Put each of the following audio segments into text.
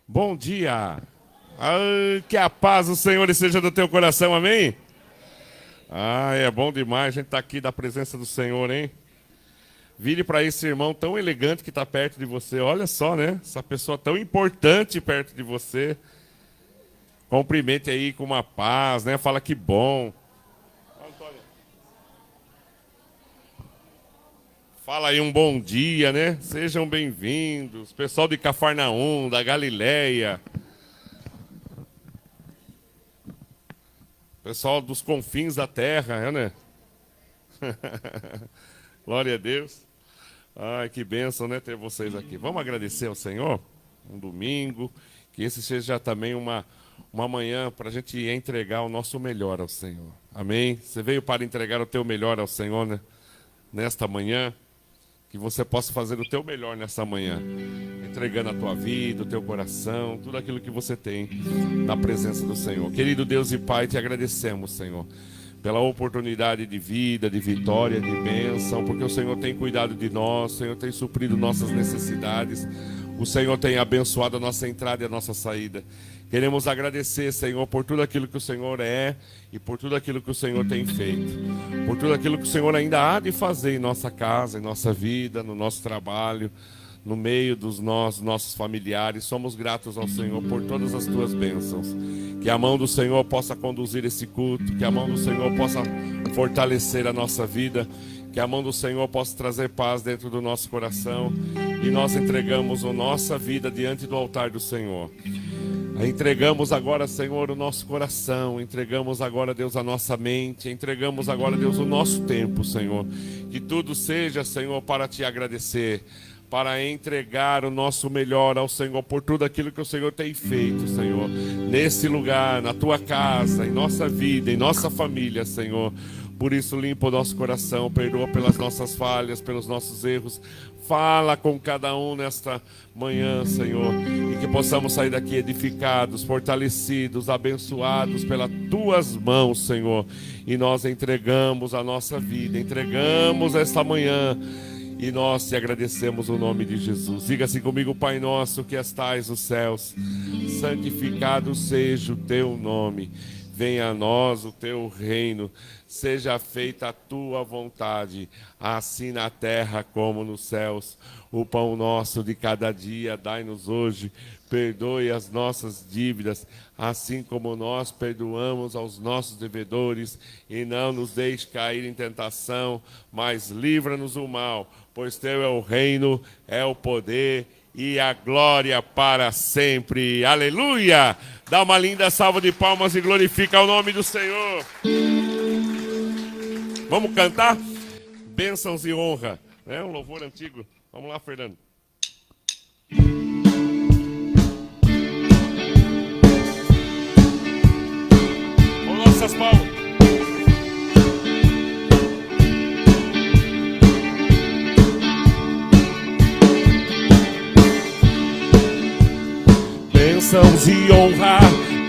Bom dia. Que a paz do Senhor esteja do teu coração, amém? É bom demais a gente estar aqui da presença do Senhor, hein? Vire para esse irmão tão elegante que está perto de você. Olha só, né? Essa pessoa tão importante perto de você. Cumprimente aí com uma paz, né? Fala que bom. Fala aí um bom dia, né? Sejam bem-vindos. Pessoal de Cafarnaum, da Galileia. Pessoal dos confins da terra, né? Glória a Deus. Ai, que bênção, né, ter vocês aqui. Vamos agradecer ao Senhor? Um domingo, que esse seja também uma manhã para a gente entregar o nosso melhor ao Senhor. Amém? Você veio para entregar o teu melhor ao Senhor, né? Nesta manhã. Que você possa fazer o teu melhor nessa manhã, entregando a tua vida, o teu coração, tudo aquilo que você tem na presença do Senhor. Querido Deus e Pai, te agradecemos, Senhor, pela oportunidade de vida, de vitória, de bênção, porque o Senhor tem cuidado de nós, o Senhor tem suprido nossas necessidades, o Senhor tem abençoado a nossa entrada e a nossa saída. Queremos agradecer, Senhor, por tudo aquilo que o Senhor é e por tudo aquilo que o Senhor tem feito. Por tudo aquilo que o Senhor ainda há de fazer em nossa casa, em nossa vida, no nosso trabalho, no meio dos nossos familiares. Somos gratos ao Senhor por todas as tuas bênçãos. Que a mão do Senhor possa conduzir esse culto, que a mão do Senhor possa fortalecer a nossa vida, que a mão do Senhor possa trazer paz dentro do nosso coração. E nós entregamos a nossa vida diante do altar do Senhor. Entregamos agora, Senhor, o nosso coração, entregamos agora, Deus, a nossa mente, entregamos agora, Deus, o nosso tempo, Senhor. Que tudo seja, Senhor, para te agradecer, para entregar o nosso melhor ao Senhor por tudo aquilo que o Senhor tem feito, Senhor. Nesse lugar, na tua casa, em nossa vida, em nossa família, Senhor. Por isso, limpa o nosso coração, perdoa pelas nossas falhas, pelos nossos erros. Fala com cada um nesta manhã, Senhor, e que possamos sair daqui edificados, fortalecidos, abençoados pelas tuas mãos, Senhor. E nós entregamos a nossa vida, entregamos esta manhã e nós te agradecemos o nome de Jesus. Diga assim comigo: Pai nosso que estais nos céus, santificado seja o teu nome. Venha a nós o teu reino, seja feita a tua vontade, assim na terra como nos céus. O pão nosso de cada dia dai-nos hoje, perdoe as nossas dívidas, assim como nós perdoamos aos nossos devedores, e não nos deixe cair em tentação, mas livra-nos do mal, pois teu é o reino, é o poder e a glória para sempre. Aleluia! Dá uma linda salva de palmas e glorifica o nome do Senhor. Vamos cantar? Bênçãos e honra. É um louvor antigo. Vamos lá, Fernando. Com nossas palmas. Bênçãos e honra,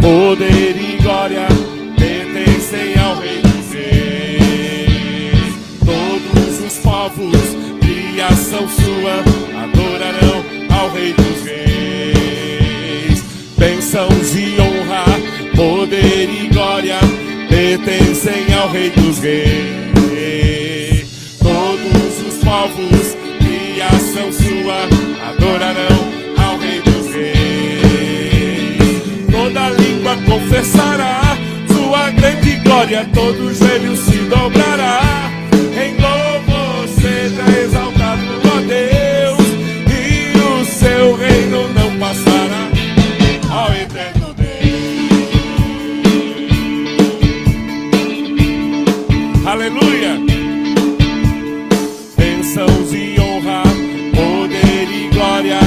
poder e glória pertencem ao Rei dos Reis. Todos os povos, criação sua, adorarão ao Rei dos Reis. Bênçãos e honra, poder e glória pertencem ao Rei dos Reis. Todos os povos, criação sua, adorarão ao Rei dos Reis. Toda língua confessará sua grande glória, todo joelho se dobrará. Em louvor seja exaltado, ó Deus, e o seu reino não passará ao eterno Deus. Aleluia! Bênçãos e honra, poder e glória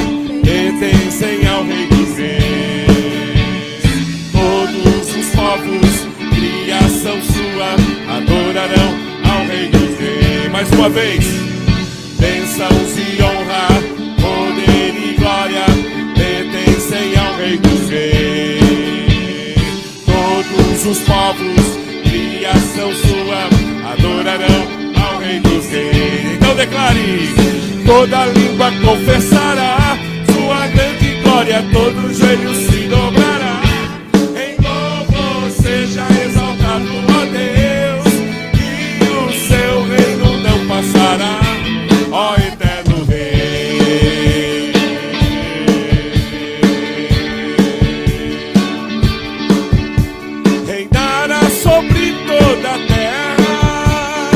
pertencem ao Rei dos Reis. Povos, criação sua, adorarão ao Rei dos Reis. Mais uma vez. Bênçãos e honra, poder e glória pertencem ao Rei dos Reis. Todos os povos, criação sua, adorarão ao Rei dos Reis. Então declare: toda língua confessará sua grande glória. glória todo joelho se dobrará. Em louvor seja exaltado, ó Deus, e o seu reino não passará, ó eterno Rei. Reinará sobre toda a terra,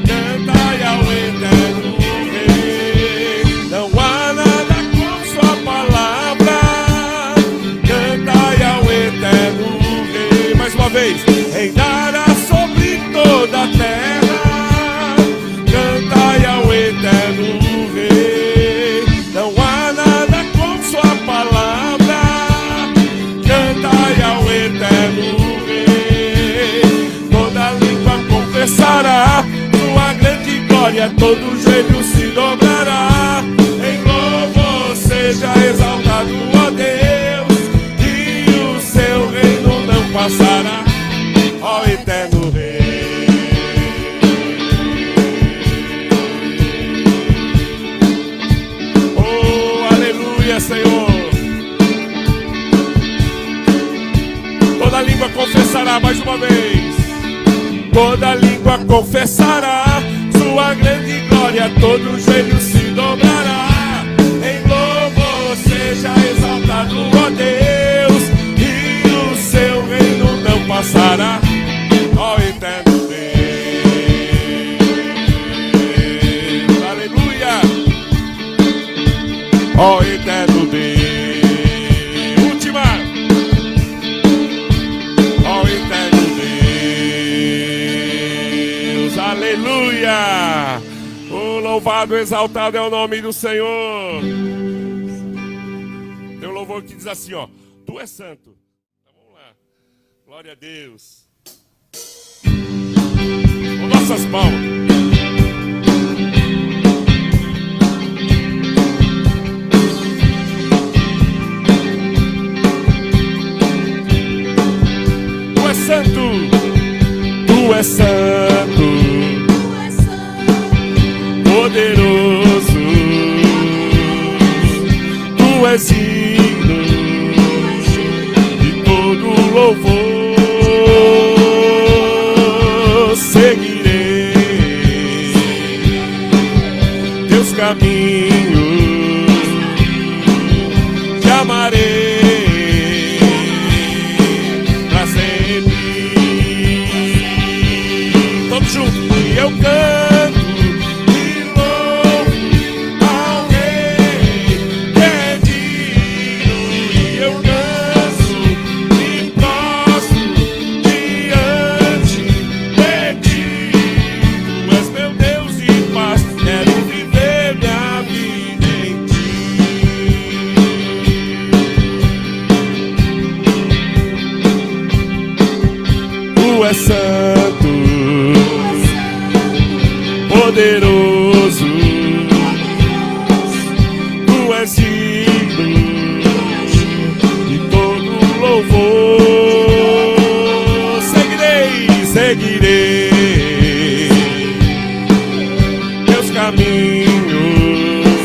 cantai ao eterno Rei. Não há nada com sua palavra, cantai ao eterno Rei. Mais uma vez, reinará sobre toda a terra, cantai ao eterno Rei. Não há nada com sua palavra, cantai ao eterno Rei. Toda língua confessará sua grande glória, todo joelho se dobrará. Em louvor seja exaltado, ó Deus, e o seu reino não passará, ó eterno Rei. Oh, aleluia, Senhor. Toda língua confessará, mais uma vez. Toda língua confessará sua grande glória, todo joelho se dobrará. Em louvor seja exaltado, ó Deus, e o seu reino não passará, ó eterno Deus. Aleluia, ó eterno Deus. Última, ó eterno Deus. Aleluia. Oh, louvado, exaltado é o nome do Senhor. Tem um louvor que diz assim, ó: Tu és santo. Então, vamos lá. Glória a Deus. Com nossas palmas. Tu és santo, tu és santo, poderoso, tu és digno de todo louvor. Seguirei teus caminhos, te amarei pra sempre. Todos juntos, e eu canto e louvo ao Rei que é digno, e eu canto e prostro diante de ti. Tu és meu Deus e paz, quero viver minha vida em ti. Tu és santo, poderoso, tu és digno de todo louvor. Seguirei, seguirei teus caminhos,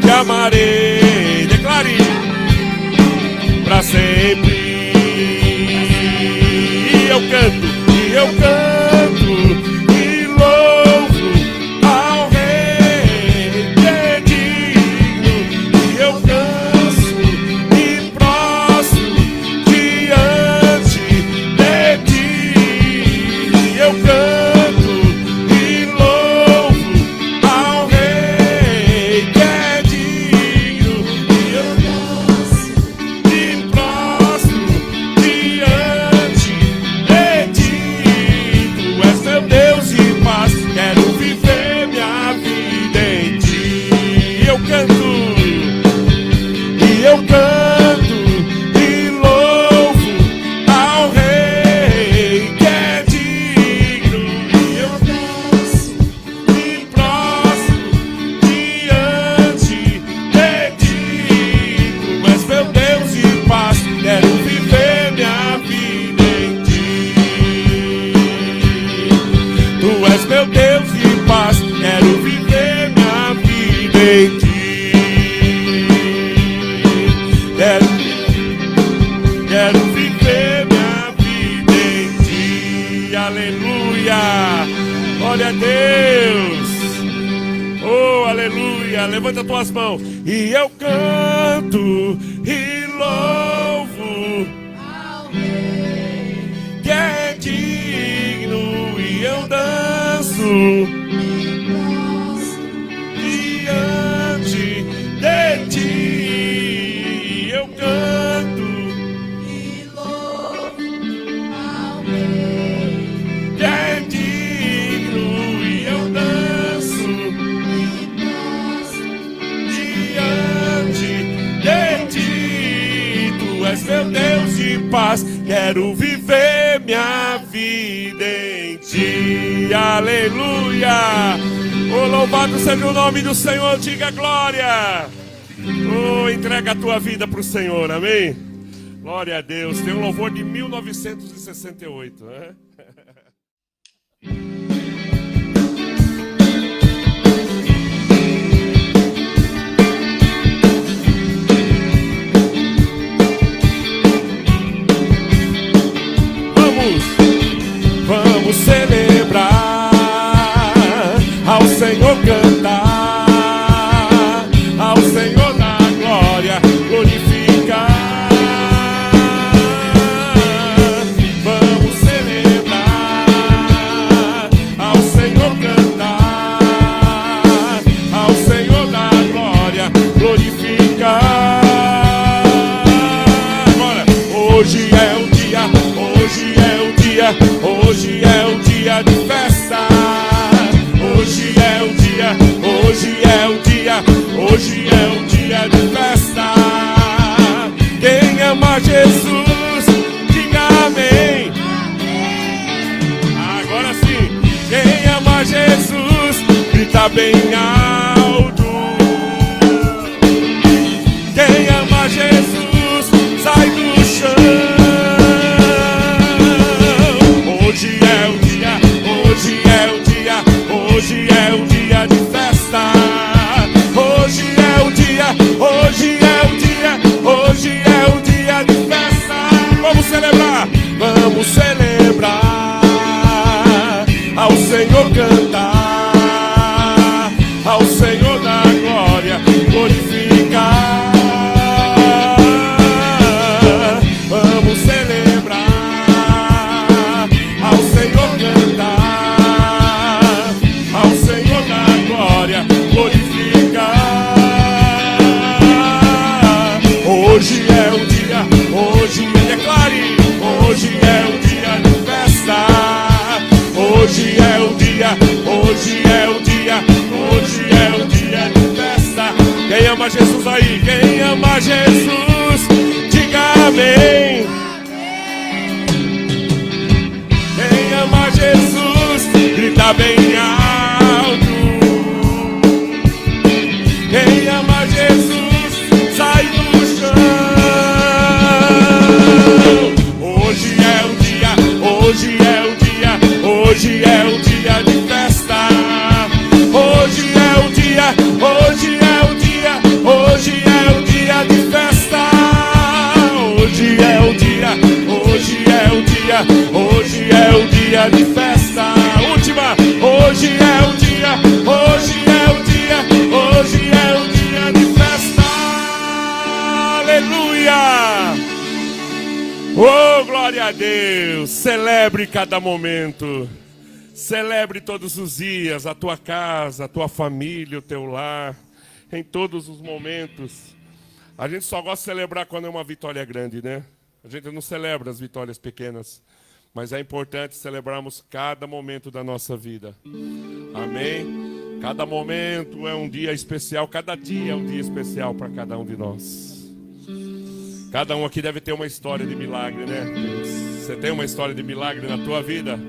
te amarei, declare, pra sempre. E eu canto, e eu canto e louvo ao Rei que é digno, e eu canso e prostro diante de ti. E eu canto e louvo ao Rei que é digno, e eu canso e prostro diante de ti. Tu és meu Deus e paz, quero viver minha vida em ti. E eu canto e louvo ao Rei que é digno, e eu danço e prostro diante de ti. Tu és meu Deus e paz, quero viver minha vida em ti. Tu és meu Deus e paz, quero viver minha vida em ti. Glória a Deus. Oh, aleluia. Levanta as tuas mãos. E eu canto e louvo ao Rei, que é digno, e eu danço diante de ti. Eu canto e louvo ao Rei, que é digno, e eu danço diante de ti. Tu és meu Deus de paz, quero viver minha vida em ti. Aleluia. Oh, louvado seja o nome do Senhor, diga glória. Oh, entrega a tua vida para o Senhor, amém? Glória a Deus. Tem um louvor de 1968, né? Vamos celebrar, ao Senhor cantar, ao Senhor dar glória, glorificar. Vamos celebrar, ao Senhor cantar, ao Senhor dar glória, glorificar. Agora, hoje é o dia, hoje é o dia, hoje é o dia de festa. Hoje é o dia, hoje é o dia, hoje é o dia de festa. Quem ama Jesus, diga amém. Agora sim, quem ama Jesus, grita bem alto. Quem ama Jesus, sai do chão. Hoje é o dia, hoje é o dia, hoje é o dia de festa. Hoje é o dia, hoje é o dia, hoje é o dia de festa. Vamos celebrar, vamos celebrar, ao Senhor cantar, ao Senhor dar glória, glorificar. Vamos celebrar, ao Senhor cantar, ao Senhor dar glória, glorificar. Hoje é o dia, hoje declare, hoje é o dia de festa. Hoje é o dia, hoje é o dia, hoje é o dia de festa. Quem ama Jesus aí, quem ama Jesus, diga amém. Quem ama Jesus, grita bem alto. Quem ama Jesus, sai do chão. Hoje é o dia, hoje é o dia, hoje é o dia de festa. Hoje é o dia, hoje é o dia, hoje é o dia de festa. Hoje é o dia, hoje é o dia, hoje é o dia de festa. Última, hoje é o dia, hoje é o dia, hoje é o dia de festa. Aleluia! Oh, glória a Deus! Celebre cada momento. Celebre todos os dias a tua casa, a tua família, o teu lar, em todos os momentos. A gente só gosta de celebrar quando é uma vitória grande, né? A gente não celebra as vitórias pequenas, mas é importante celebrarmos cada momento da nossa vida. Amém? Cada momento é um dia especial, cada dia é um dia especial para cada um de nós. Cada um aqui deve ter uma história de milagre, né? Você tem uma história de milagre na tua vida?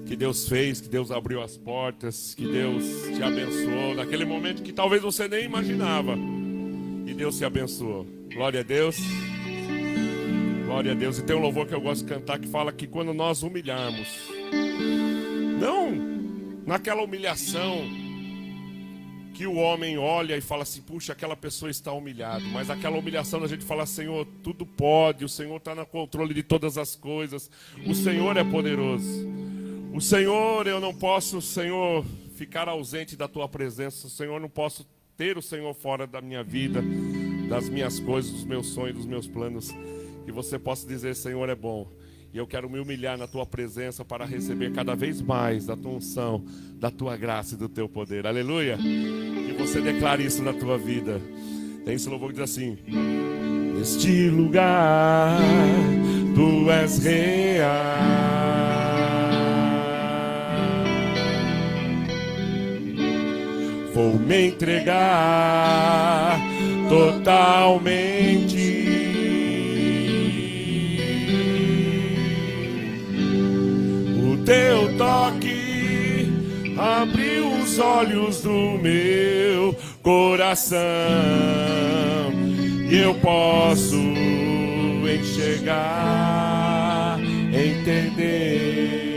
Que Deus fez, que Deus abriu as portas, que Deus te abençoou, naquele momento que talvez você nem imaginava, e Deus te abençoou. Glória a Deus. Glória a Deus. E tem um louvor que eu gosto de cantar que fala que quando nós humilharmos, não naquela humilhação que o homem olha e fala assim, puxa, aquela pessoa está humilhada, mas aquela humilhação da gente fala, Senhor, tudo pode, o Senhor está no controle de todas as coisas, o Senhor é poderoso. O Senhor, eu não posso, Senhor, ficar ausente da tua presença. Senhor, não posso ter o Senhor fora da minha vida, das minhas coisas, dos meus sonhos, dos meus planos. Que você possa dizer, Senhor é bom. E eu quero me humilhar na tua presença para receber cada vez mais da tua unção, da tua graça e do teu poder. Aleluia. Que você declare isso na tua vida. Tem esse louvor que diz assim: neste lugar tu és real. Vou me entregar totalmente. O teu toque abriu os olhos do meu coração e eu posso enxergar, entender.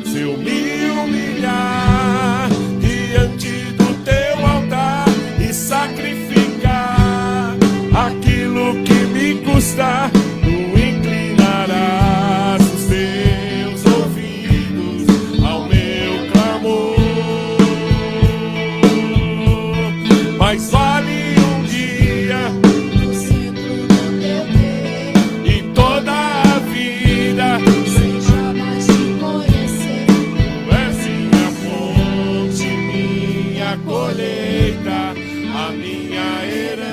Se eu me humilhar diante do teu altar e sacrificar aquilo que me custa, tu inclinarás os teus ouvidos ao meu clamor. Mas vale um dia no centro do teu querer e toda a vida sem jamais te conhecer. Tu és minha fonte, minha colheita, a minha herança.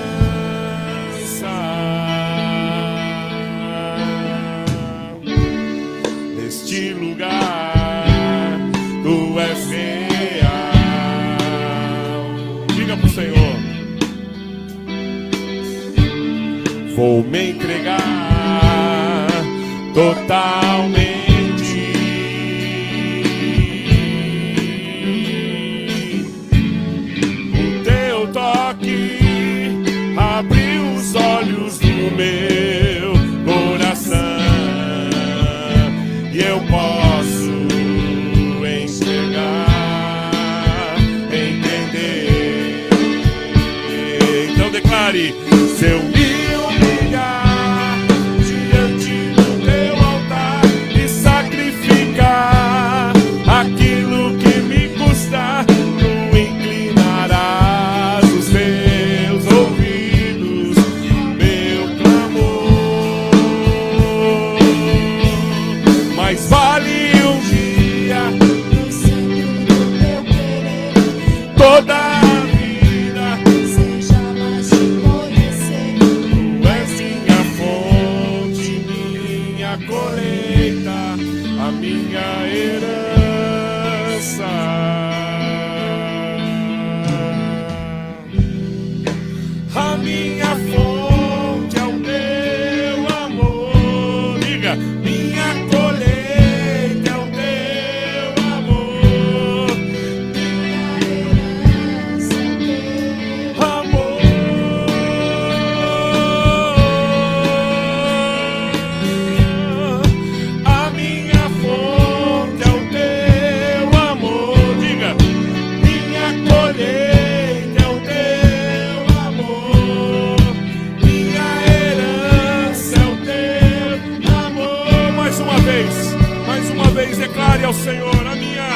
Neste lugar tu és real. Diga pro Senhor: vou me entregar totalmente. O teu toque abriu os olhos do meu coração e eu posso enxergar, entender. Então declare: se eu me humilhar diante do teu altar e sacrificar aquilo que me custa, tu inclinarás os teus ouvidos ao meu clamor. Mas vale um dia no centro do teu querer, toda a vida sem jamais te conhecer. Tu és minha fonte, minha colheita, a minha herança. A minha fonte é o teu amor. Diga: minha colheita é o teu amor. Minha herança é o teu amor. A minha fonte é o teu amor. Diga: minha colheita é o teu amor. Minha herança é o teu amor. Mais uma vez, declare ao Senhor: a minha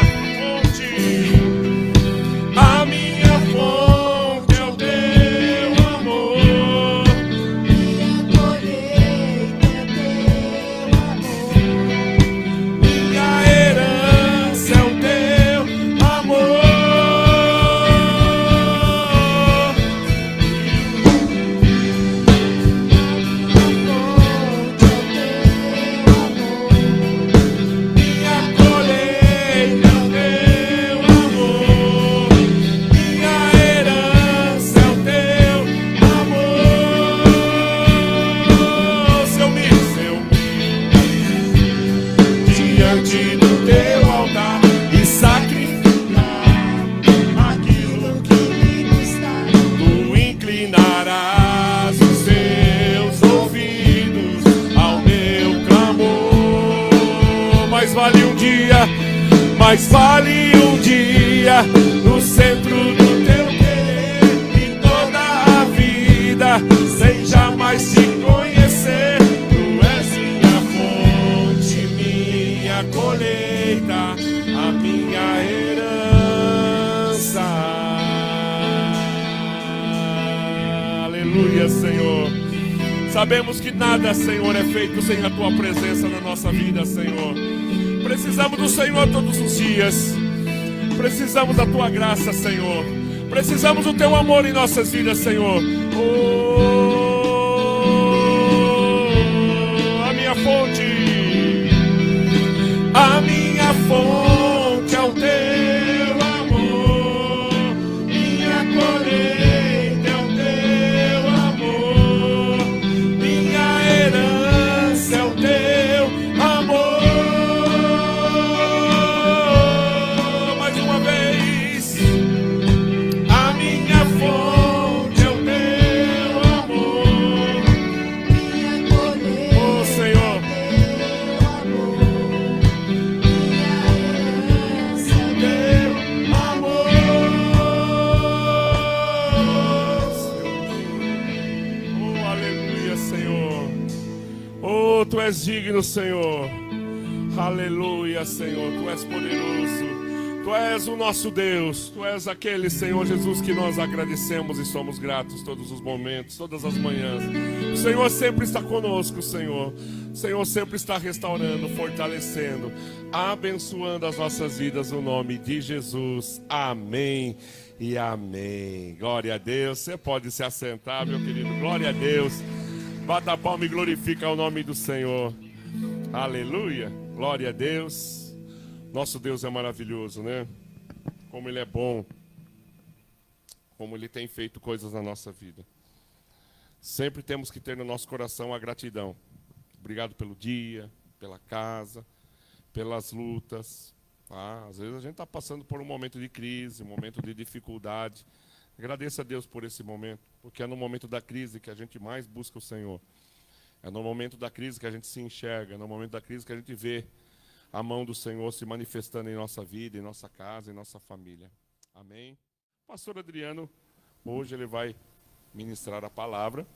fonte. A minha fonte é o teu amor. Minha colheita é o teu amor. Minha herança é o teu amor. Minha colheita é o teu amor. Minha herança é o teu amor. Se eu me diante do teu altar e sacrificar aquilo que me custa, tu inclinarás os teus ouvidos ao meu clamor. Mas vale um dia no centro do teu querer e toda a vida sem jamais te conhecer. Tu és minha fonte, minha minha colheita, a minha herança. Aleluia, Senhor. Sabemos que nada, Senhor, é feito sem a Tua presença na nossa vida, Senhor. Precisamos do Senhor todos os dias. Precisamos da Tua graça, Senhor. Precisamos do Teu amor em nossas vidas, Senhor. A minha fonte. A minha fonte é o Teu amor. Minha colheita é o Teu amor. Minha herança é o Teu amor. Mais uma vez. A minha fonte é o Teu amor. Minha colheita, oh Senhor, Tu és digno, Senhor. Aleluia, Senhor. Tu és poderoso. Tu és o nosso Deus. Tu és aquele, Senhor Jesus, que nós agradecemos e somos gratos todos os momentos, todas as manhãs. O Senhor sempre está conosco, Senhor. O Senhor sempre está restaurando, fortalecendo, abençoando as nossas vidas no nome de Jesus. Amém e amém. Glória a Deus. Você pode se assentar, meu querido. Glória a Deus. Bata a palma e glorifica o nome do Senhor. Aleluia. Glória a Deus. Nosso Deus é maravilhoso, né? Como Ele é bom. Como Ele tem feito coisas na nossa vida. Sempre temos que ter no nosso coração a gratidão. Obrigado pelo dia, pela casa, pelas lutas. Tá? Às vezes a gente está passando por um momento de crise, um momento de dificuldade. Agradeça a Deus por esse momento, porque é no momento da crise que a gente mais busca o Senhor. É no momento da crise que a gente se enxerga, é no momento da crise que a gente vê a mão do Senhor se manifestando em nossa vida, em nossa casa, em nossa família. Amém? Pastor Adriano, hoje ele vai ministrar a palavra.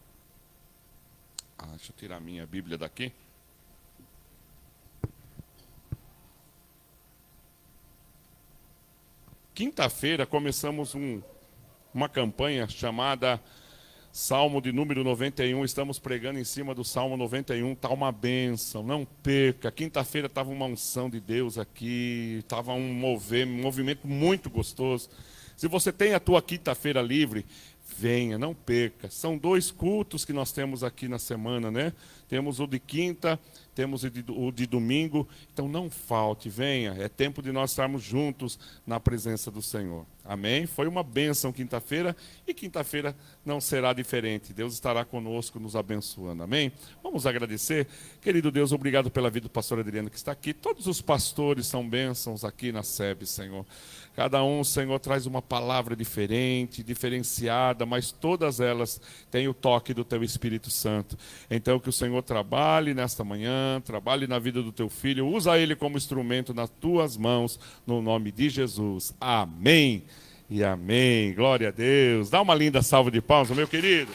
Deixa eu tirar a minha Bíblia daqui. Quinta-feira começamos uma campanha chamada Salmo de número 91. Estamos pregando em cima do Salmo 91. Está uma bênção, não perca. Quinta-feira estava uma unção de Deus aqui, estava um movimento muito gostoso. Se você tem a tua quinta-feira livre, venha, não perca. São 2 cultos que nós temos aqui na semana, né? Temos o de quinta, temos o de domingo. Então não falte, venha. É tempo de nós estarmos juntos na presença do Senhor. Amém? Foi uma bênção quinta-feira e quinta-feira não será diferente. Deus estará conosco, nos abençoando. Amém? Vamos agradecer. Querido Deus, obrigado pela vida do pastor Adriano que está aqui. Todos os pastores são bênçãos aqui na SEB, Senhor. Cada um, Senhor, traz uma palavra diferente, diferenciada, mas todas elas têm o toque do Teu Espírito Santo. Então que o Senhor trabalhe nesta manhã, trabalhe na vida do Teu filho, usa ele como instrumento nas Tuas mãos, no nome de Jesus. Amém e amém. Glória a Deus. Dá uma linda salva de palmas, meu querido.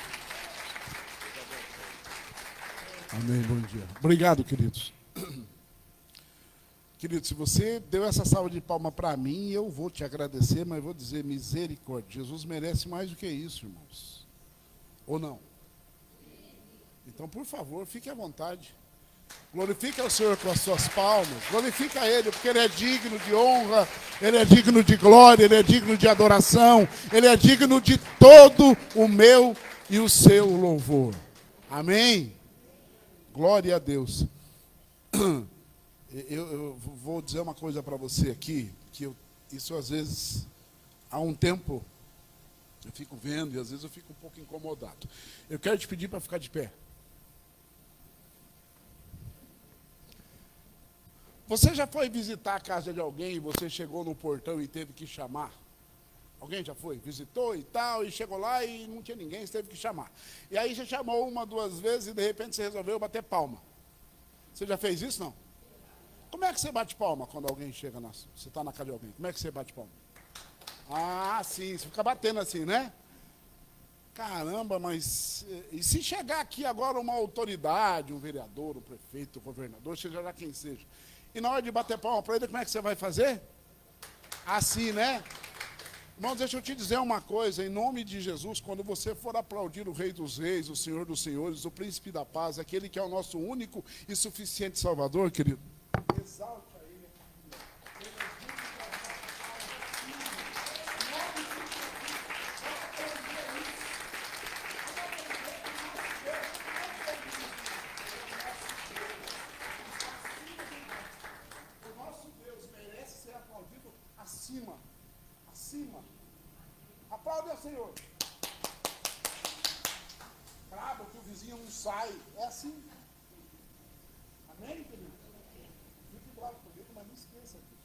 Amém, bom dia. Obrigado, queridos. Querido, se você deu essa salva de palma para mim, eu vou te agradecer, mas vou dizer misericórdia. Jesus merece mais do que isso, irmãos. Ou não? Então, por favor, fique à vontade. Glorifique ao Senhor com as suas palmas. Glorifique a Ele, porque Ele é digno de honra, Ele é digno de glória, Ele é digno de adoração, Ele é digno de todo o meu e o seu louvor. Amém? Glória a Deus. Eu vou dizer uma coisa para você aqui, que isso às vezes, há um tempo, eu fico vendo e às vezes eu fico um pouco incomodado. Eu quero te pedir para ficar de pé. Você já foi visitar a casa de alguém e você chegou no portão e teve que chamar? Alguém já foi? Visitou e tal, e chegou lá e não tinha ninguém, você teve que chamar. E aí você chamou 1, 2 vezes e de repente você resolveu bater palma. Você já fez isso, não? Como é que você bate palma quando alguém chega, você está na casa de alguém? Como é que você bate palma? Ah, sim, você fica batendo assim, né? Caramba, mas e se chegar aqui agora uma autoridade, um vereador, um prefeito, um governador, seja lá quem seja, E na hora de bater palma para ele, como é que você vai fazer? Assim, né? Irmãos, deixa eu te dizer uma coisa, em nome de Jesus, quando você for aplaudir o Rei dos Reis, o Senhor dos Senhores, o Príncipe da Paz, aquele que é o nosso único e suficiente Salvador, querido, exalte a Ele. O nosso Deus merece ser aplaudido acima. Aplaude ao Senhor. Bravo que o vizinho não sai. É assim. Amém, querido? Fique bravo comigo, mas não esqueça disso.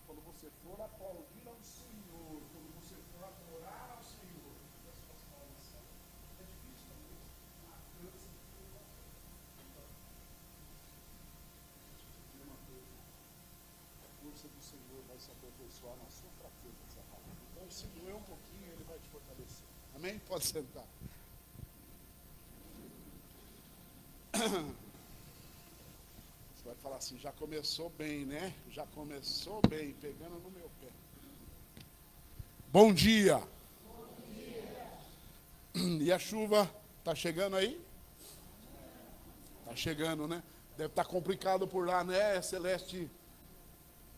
Quando você for aplaudir ao Senhor, quando você for adorar ao Senhor, as suas palavras são. É difícil também. A força do Senhor vai se aperfeiçoar na sua fraqueza. Então, se doer um pouquinho, Ele vai te fortalecer. Amém? Pode sentar. Você vai falar assim, já começou bem, né? Já começou bem, pegando no meu pé. Bom dia. Bom dia. E a chuva está chegando aí? Está chegando, né? Deve estar complicado por lá, né, Celeste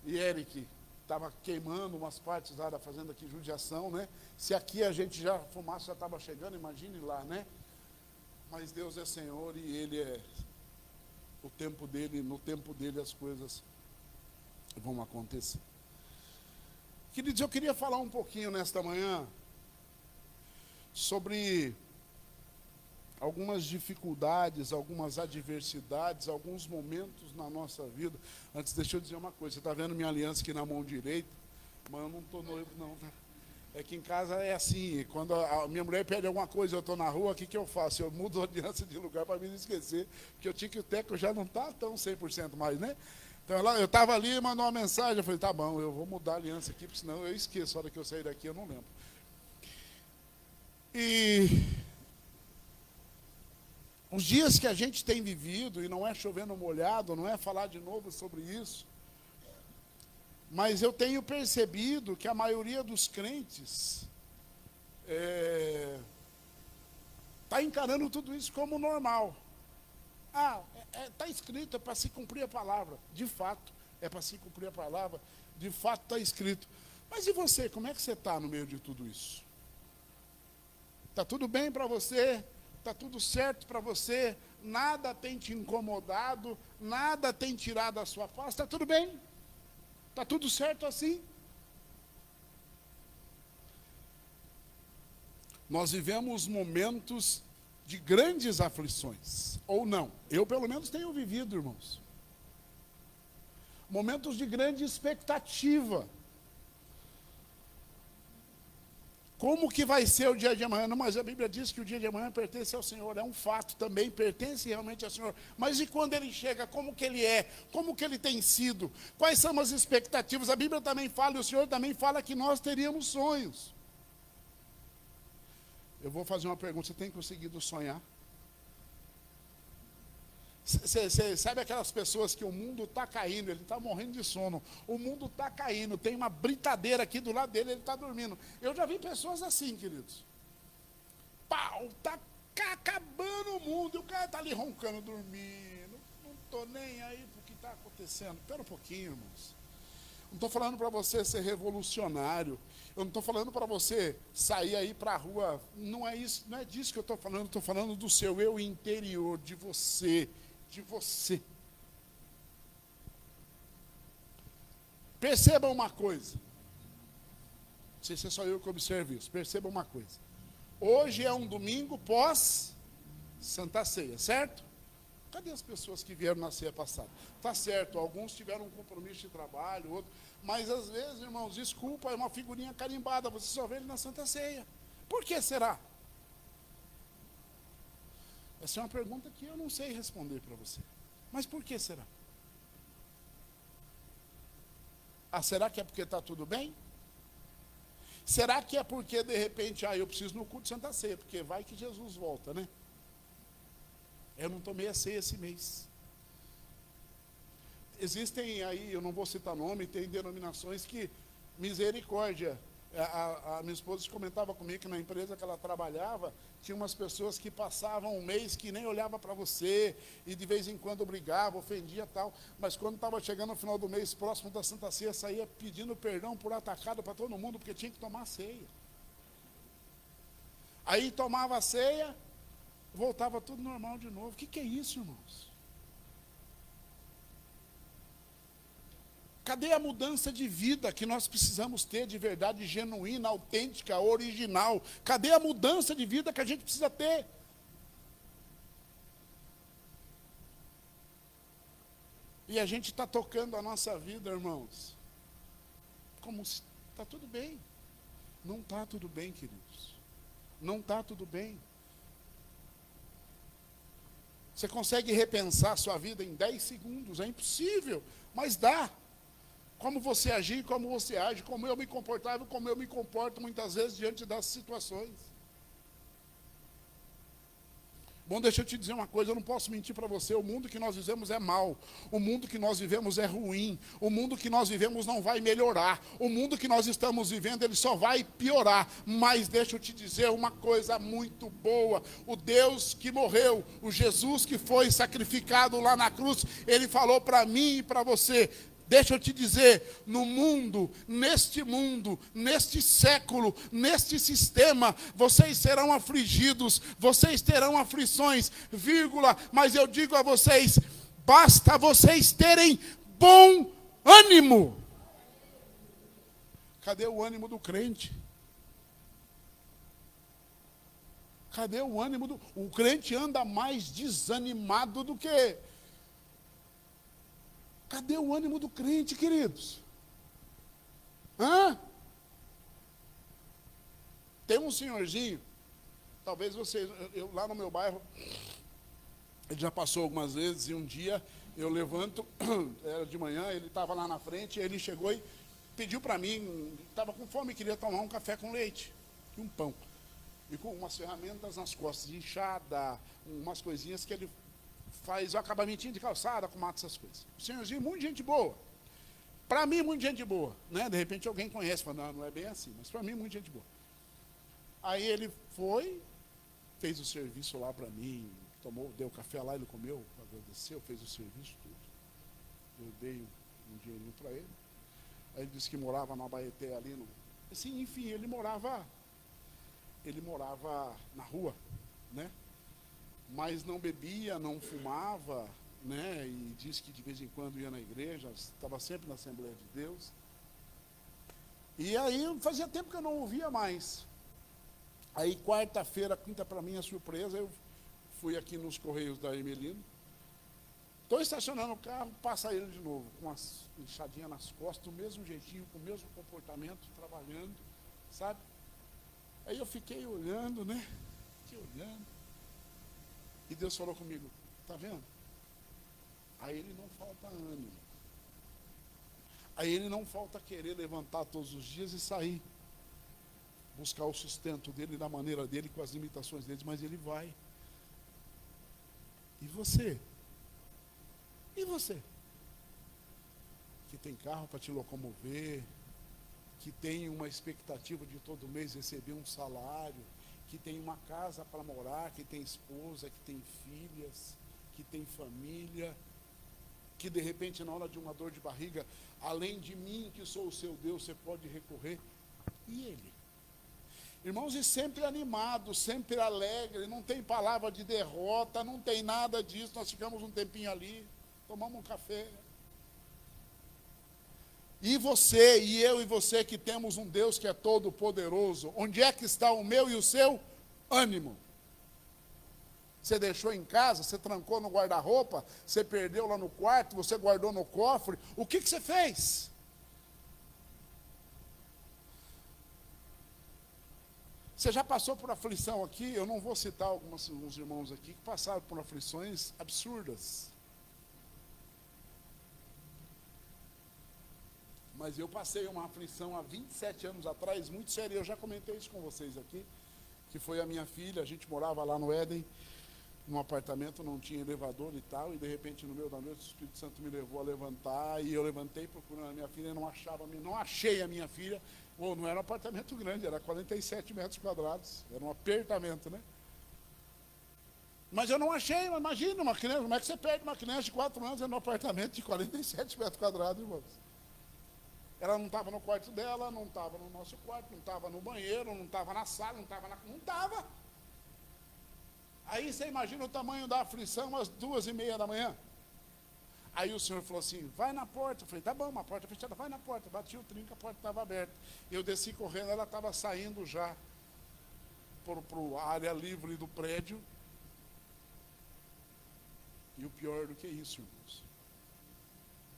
e Eric? Estava queimando umas partes lá da fazenda aqui, judiação, né? Se aqui a gente já, a fumaça já estava chegando, imagine lá, né? Mas Deus é Senhor e Ele é o tempo dele, no tempo dele as coisas vão acontecer. Queridos, eu queria falar um pouquinho nesta manhã sobre algumas dificuldades, algumas adversidades, alguns momentos na nossa vida. Antes, deixa eu dizer uma coisa, você está vendo minha aliança aqui na mão direita? Mas eu não estou noivo não, tá? É que em casa é assim, quando a minha mulher pede alguma coisa, eu estou na rua, o que eu faço? Eu mudo a aliança de lugar para me não esquecer, porque o tic-teco já não está tão 100% mais, né? Então eu estava ali e mandou uma mensagem, eu falei, tá bom, eu vou mudar a aliança aqui, porque senão eu esqueço, a hora que eu sair daqui eu não lembro. E os dias que a gente tem vivido, e não é chovendo molhado, não é falar de novo sobre isso, mas eu tenho percebido que a maioria dos crentes está encarando tudo isso como normal. Está escrito, é para se cumprir a palavra. De fato, é para se cumprir a palavra. De fato, está escrito. Mas e você, como é que você está no meio de tudo isso? Está tudo bem para você? Está tudo certo para você? Nada tem te incomodado? Nada tem tirado a sua paz? Está tudo bem? Está tudo certo assim? Nós vivemos momentos de grandes aflições, ou não? Eu, pelo menos, tenho vivido, irmãos. Momentos de grande expectativa. Como que vai ser o dia de amanhã? Não, mas a Bíblia diz que o dia de amanhã pertence ao Senhor. É um fato também, pertence realmente ao Senhor. Mas e quando Ele chega, como que Ele é? Como que Ele tem sido? Quais são as expectativas? A Bíblia também fala, e o Senhor também fala que nós teríamos sonhos. Eu vou fazer uma pergunta, você tem conseguido sonhar? Você sabe aquelas pessoas que o mundo está caindo, ele está morrendo de sono, o mundo está caindo, tem uma britadeira aqui do lado dele, ele está dormindo. Eu já vi pessoas assim, queridos. Pau, está acabando o mundo, e o cara está ali roncando, dormindo. Não estou nem aí para o que está acontecendo. Espera um pouquinho, irmãos. Não estou falando para você ser revolucionário. Eu não estou falando para você sair aí para a rua. Não é isso, não é disso que eu estou falando. Estou falando do seu eu interior, de você. De você. Perceba uma coisa. Não sei se é só eu que observo isso. Perceba uma coisa. Hoje é um domingo pós Santa Ceia, certo? Cadê as pessoas que vieram na ceia passada? Tá certo, alguns tiveram um compromisso de trabalho, outros. Mas às vezes, irmãos, desculpa, é uma figurinha carimbada. Você só vê ele na Santa Ceia. Por que será? Essa é uma pergunta que eu não sei responder para você. Mas por que será? Será que é porque está tudo bem? Será que é porque, de repente, eu preciso no culto de Santa Ceia, porque vai que Jesus volta, né? Eu não tomei a ceia esse mês. existem aí, eu não vou citar nome, tem denominações que misericórdia. A minha esposa comentava comigo que na empresa que ela trabalhava, tinha umas pessoas que passavam um mês que nem olhava para você, e de vez em quando brigava, ofendia tal, mas quando estava chegando no final do mês, próximo da Santa Ceia, saía pedindo perdão por atacado para todo mundo, porque tinha que tomar a ceia. Aí tomava a ceia, voltava tudo normal de novo. O que é isso, irmãos? Cadê a mudança de vida que nós precisamos ter de verdade genuína, autêntica, original? Cadê a mudança de vida que a gente precisa ter? E a gente está tocando a nossa vida, irmãos, como se está tudo bem. Não está tudo bem, queridos. Não está tudo bem. Você consegue repensar a sua vida em 10 segundos, é impossível, mas dá. Como você agir, como você age, como eu me comportava, como eu me comporto muitas vezes diante das situações. Bom, deixa eu te dizer uma coisa, eu não posso mentir para você, o mundo que nós vivemos é mau, o mundo que nós vivemos é ruim, o mundo que nós vivemos não vai melhorar, o mundo que nós estamos vivendo, ele só vai piorar, mas deixa eu te dizer uma coisa muito boa, o Deus que morreu, o Jesus que foi sacrificado lá na cruz, ele falou para mim e para você, deixa eu te dizer, no mundo, neste século, neste sistema, vocês serão afligidos, vocês terão aflições, vírgula, mas eu digo a vocês, basta vocês terem bom ânimo. Cadê o ânimo do crente? Cadê o ânimo do... O crente anda mais desanimado do que... Cadê o ânimo do crente, queridos? Tem um senhorzinho, talvez vocês, eu lá no meu bairro, ele já passou algumas vezes, e um dia eu levanto, era de manhã, ele estava lá na frente, ele chegou e pediu para mim, estava com fome, queria tomar um café com leite e um pão. E com umas ferramentas nas costas, enxada, umas coisinhas que ele faz o acabamentinho de calçada, com mato, essas coisas. O senhorzinho, muito gente boa. Para mim, muito gente boa. Né? De repente alguém conhece, fala, não é bem assim, mas para mim, muito gente boa. Aí ele foi, fez o serviço lá para mim, tomou, deu café lá, ele comeu, agradeceu, fez o serviço, tudo. Eu dei um dinheirinho para ele. Aí ele disse que morava na Abaeté ali, assim, enfim, ele morava na rua, né? Mas não bebia, não fumava, né? E disse que de vez em quando ia na igreja, estava sempre na Assembleia de Deus. E aí fazia tempo que eu não ouvia mais. Aí quarta-feira, quinta, para minha surpresa, eu fui aqui nos Correios da Emelino. Estou estacionando o carro, passa ele de novo, com umas inchadinhas nas costas, do mesmo jeitinho, com o mesmo comportamento, trabalhando, sabe? Aí eu fiquei olhando, né? Fiquei olhando. E Deus falou comigo, tá vendo? A ele não falta ânimo. A ele não falta querer levantar todos os dias e sair. Buscar o sustento dele da maneira dele, com as limitações dele, mas ele vai. E você? E você? Que tem carro para te locomover, que tem uma expectativa de todo mês receber um salário, que tem uma casa para morar, que tem esposa, que tem filhas, que tem família, que de repente na hora de uma dor de barriga, além de mim que sou o seu Deus, você pode recorrer. E ele? Irmãos, e sempre animado, sempre alegre, não tem palavra de derrota, não tem nada disso, nós ficamos um tempinho ali, tomamos um café. E você, e eu e você que temos um Deus que é todo poderoso, onde é que está o meu e o seu ânimo? Você deixou em casa, você trancou no guarda-roupa, você perdeu lá no quarto, você guardou no cofre, o que você fez? Você já passou por aflição aqui? Eu não vou citar alguns irmãos aqui que passaram por aflições absurdas. Mas eu passei uma aflição há 27 anos atrás, muito séria, eu já comentei isso com vocês aqui, que foi a minha filha, a gente morava lá no Éden, num apartamento, não tinha elevador e tal, e de repente no meio da noite o Espírito Santo me levou a levantar, e eu levantei procurando a minha filha, e não achei a minha filha. Não era um apartamento grande, era 47 metros quadrados, era um apertamento, né? Mas eu não achei, imagina uma criança, como é que você perde uma criança de 4 anos num apartamento de 47 metros quadrados, irmãos? Ela não estava no quarto dela, não estava no nosso quarto, não estava no banheiro, não estava na sala, não estava. Aí você imagina o tamanho da aflição às 2:30 da manhã. Aí o Senhor falou assim, vai na porta. Eu falei, tá bom, uma porta fechada, vai na porta. Bati o trinco, a porta estava aberta. Eu desci correndo, ela estava saindo já para a área livre do prédio. E o pior do que isso, irmãos.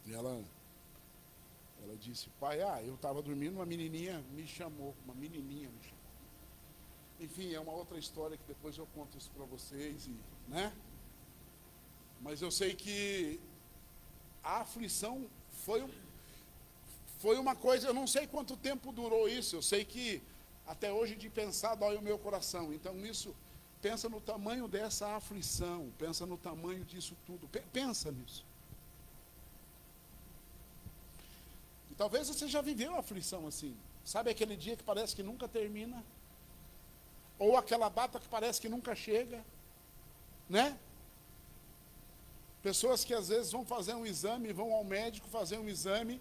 E ela disse, pai, eu estava dormindo, uma menininha me chamou. Enfim, é uma outra história que depois eu conto isso para vocês, né? Mas eu sei que a aflição foi uma coisa, eu não sei quanto tempo durou isso, eu sei que até hoje de pensar dói o meu coração. Então isso, pensa no tamanho dessa aflição, pensa no tamanho disso tudo, pensa nisso. E talvez você já viveu uma aflição assim, sabe aquele dia que parece que nunca termina? Ou aquela data que parece que nunca chega, né? Pessoas que às vezes vão fazer um exame, vão ao médico fazer um exame,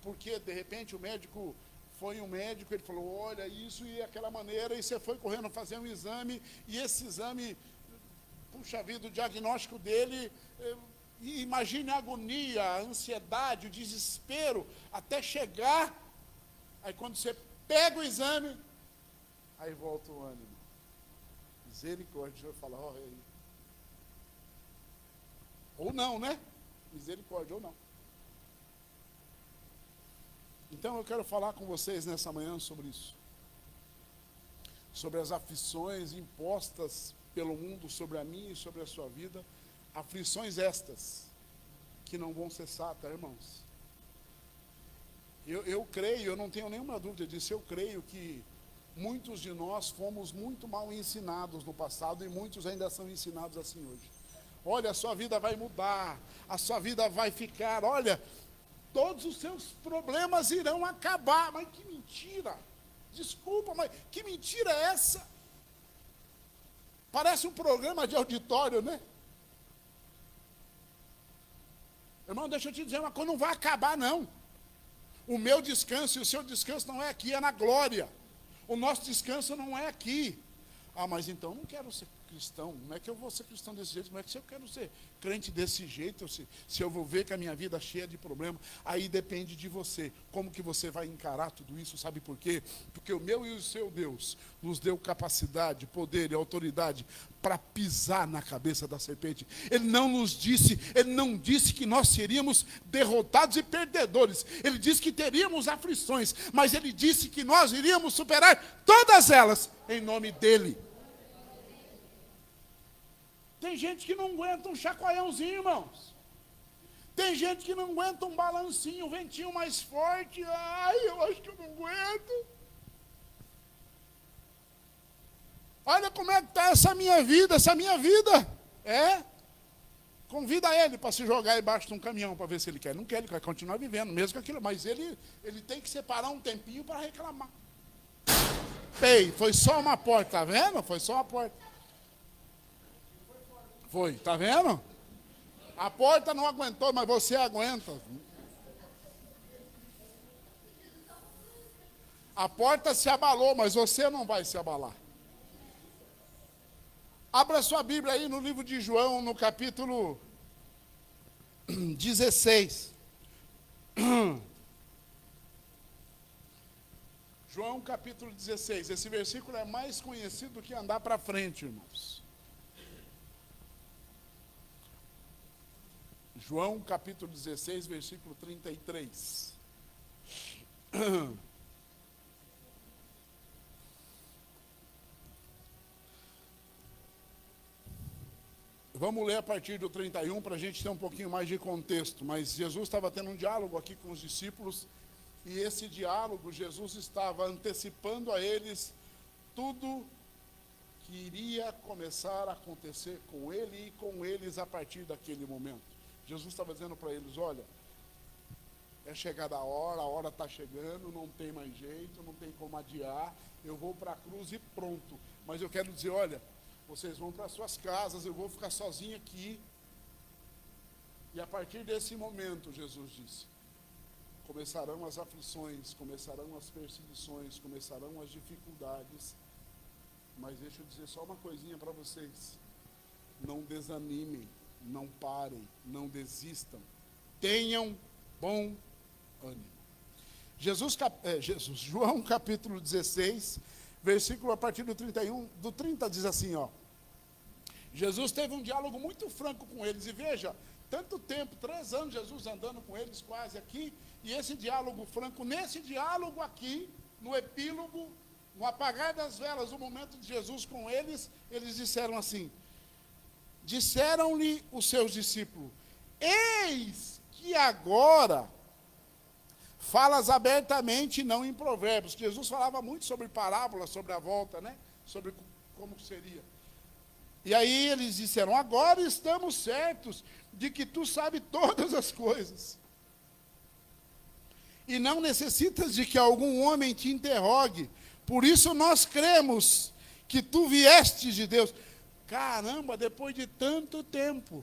porque de repente o médico foi um médico, ele falou, olha isso e aquela maneira, e você foi correndo fazer um exame, e esse exame, puxa vida, o diagnóstico dele, imagine a agonia, a ansiedade, o desespero, até chegar, aí quando você pega o exame, aí volta o ânimo. Misericórdia, o Senhor fala, ou não, né? Misericórdia, ou não. Então eu quero falar com vocês nessa manhã sobre isso. Sobre as aflições impostas pelo mundo sobre a minha e sobre a sua vida. Aflições estas, que não vão cessar, tá, irmãos? Eu creio, eu não tenho nenhuma dúvida disso, eu creio que muitos de nós fomos muito mal ensinados no passado e muitos ainda são ensinados assim hoje. Olha, a sua vida vai mudar, a sua vida vai ficar, olha, todos os seus problemas irão acabar. Mas que mentira! Desculpa, mas que mentira é essa? Parece um programa de auditório, né? Irmão, deixa eu te dizer uma coisa, não vai acabar não. O meu descanso e o seu descanso não é aqui, é na glória. O nosso descanso não é aqui. Mas então eu não quero ser cristão. Como é que eu vou ser cristão desse jeito? Como é que eu quero ser crente desse jeito? Se eu vou ver que a minha vida é cheia de problemas, aí depende de você. Como que você vai encarar tudo isso? Sabe por quê? Porque o meu e o seu Deus nos deu capacidade, poder e autoridade para pisar na cabeça da serpente. Ele não disse que nós seríamos derrotados e perdedores. Ele disse que teríamos aflições, mas ele disse que nós iríamos superar todas elas em nome dele. Tem gente que não aguenta um chacoalhãozinho, irmãos. Tem gente que não aguenta um balancinho, um ventinho mais forte. Eu acho que eu não aguento. Olha como é que está essa minha vida. Convida ele para se jogar embaixo de um caminhão para ver se ele quer. Não quer, ele quer continuar vivendo, mesmo com aquilo. Mas ele tem que separar um tempinho para reclamar. Foi só uma porta, tá vendo? Foi só uma porta. Foi, tá vendo? A porta não aguentou, mas você aguenta. A porta se abalou, mas você não vai se abalar. Abra sua Bíblia aí no livro de João, no capítulo 16. João capítulo 16. Esse versículo é mais conhecido do que andar para frente, irmãos. João capítulo 16, versículo 33. Vamos ler a partir do 31 para a gente ter um pouquinho mais de contexto. Mas Jesus estava tendo um diálogo aqui com os discípulos. E esse diálogo, Jesus estava antecipando a eles tudo que iria começar a acontecer com ele e com eles a partir daquele momento. Jesus estava dizendo para eles, olha, é chegada a hora está chegando, não tem mais jeito, não tem como adiar, eu vou para a cruz e pronto. Mas eu quero dizer, olha, vocês vão para suas casas, eu vou ficar sozinho aqui. E a partir desse momento, Jesus disse, começarão as aflições, começarão as perseguições, começarão as dificuldades. Mas deixa eu dizer só uma coisinha para vocês. Não desanimem, não parem, não desistam. Tenham bom ânimo. João capítulo 16, versículo a partir do 31, do 30 diz assim, ó. Jesus teve um diálogo muito franco com eles, e veja, tanto tempo, 3 anos Jesus andando com eles quase aqui, e esse diálogo franco, nesse diálogo aqui, no epílogo, no apagar das velas, o momento de Jesus com eles, eles disseram assim, disseram-lhe os seus discípulos, eis que agora falas abertamente, não em provérbios. Jesus falava muito sobre parábolas, sobre a volta, né? Sobre como seria. E aí eles disseram, agora estamos certos de que tu sabes todas as coisas. E não necessitas de que algum homem te interrogue. Por isso nós cremos que tu viestes de Deus. Caramba, depois de tanto tempo.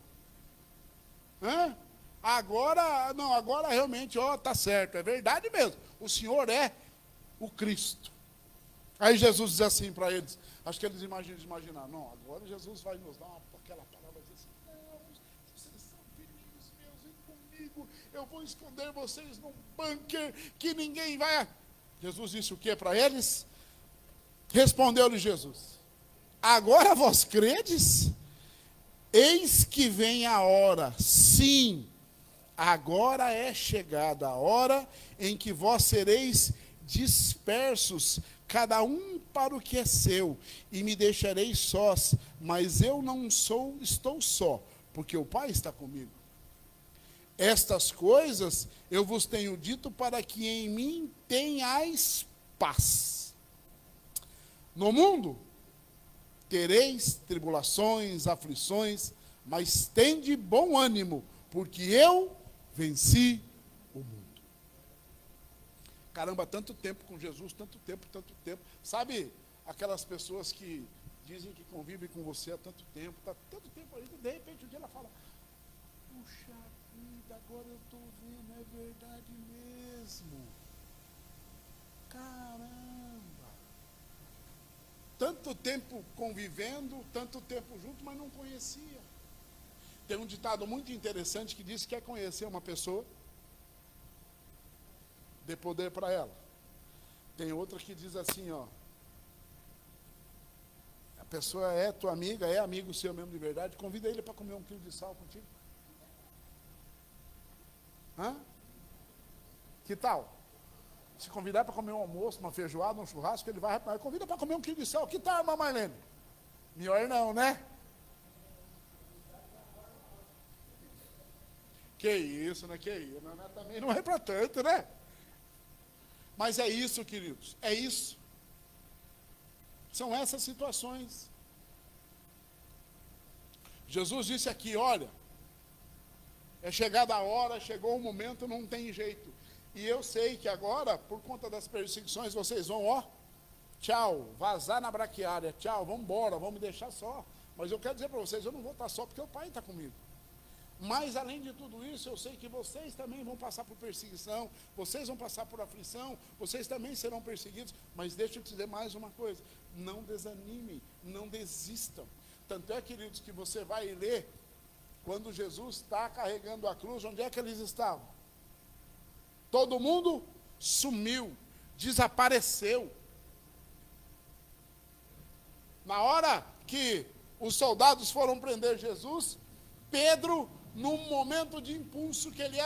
Agora realmente, está certo, é verdade mesmo. O Senhor é o Cristo. Aí Jesus diz assim para eles, acho que eles imaginaram, não, agora Jesus vai nos dar aquela palavra, diz assim, não, vocês são filhinhos meus, vem comigo, eu vou esconder vocês num bunker, que ninguém vai... Jesus disse o que para eles? Respondeu-lhe Jesus, agora vós credes? Eis que vem a hora, sim, agora é chegada a hora em que vós sereis dispersos, cada um para o que é seu, e me deixareis sós, mas eu não estou só, porque o Pai está comigo. Estas coisas eu vos tenho dito para que em mim tenhais paz. No mundo tereis tribulações, aflições, mas tende bom ânimo, porque eu venci o mundo. Caramba, tanto tempo com Jesus, tanto tempo. Sabe aquelas pessoas que dizem que convivem com você há tanto tempo, está tanto tempo aí, de repente um dia ela fala, puxa vida, agora eu estou vendo, é verdade mesmo. Caramba. Tanto tempo convivendo, tanto tempo junto, mas não conhecia. Tem um ditado muito interessante que diz que quer conhecer uma pessoa, dê poder para ela. Tem outra que diz assim, ó, a pessoa é tua amiga, é amigo seu mesmo de verdade, convida ele para comer 1 quilo de sal contigo. Que tal? Se convidar para comer um almoço, uma feijoada, um churrasco, ele vai, convida para comer 1 quilo de sal. Que tal, irmã Marlene? Melhor não, né? Que isso, né? Que isso. Também não é para tanto, né? Mas é isso, queridos. É isso. São essas situações. Jesus disse aqui, olha, é chegada a hora, chegou o momento, não tem jeito. E eu sei que agora, por conta das perseguições, vocês vão, tchau, vazar na braquiária, tchau, vamos embora, vamos me deixar só. Mas eu quero dizer para vocês, eu não vou estar só porque o Pai está comigo. Mas, além de tudo isso, eu sei que vocês também vão passar por perseguição, vocês vão passar por aflição, vocês também serão perseguidos. Mas deixa eu te dizer mais uma coisa, não desanimem, não desistam. Tanto é, queridos, que você vai ler, quando Jesus está carregando a cruz, onde é que eles estavam? Todo mundo sumiu, desapareceu. Na hora que os soldados foram prender Jesus, Pedro, num momento de impulso, que ele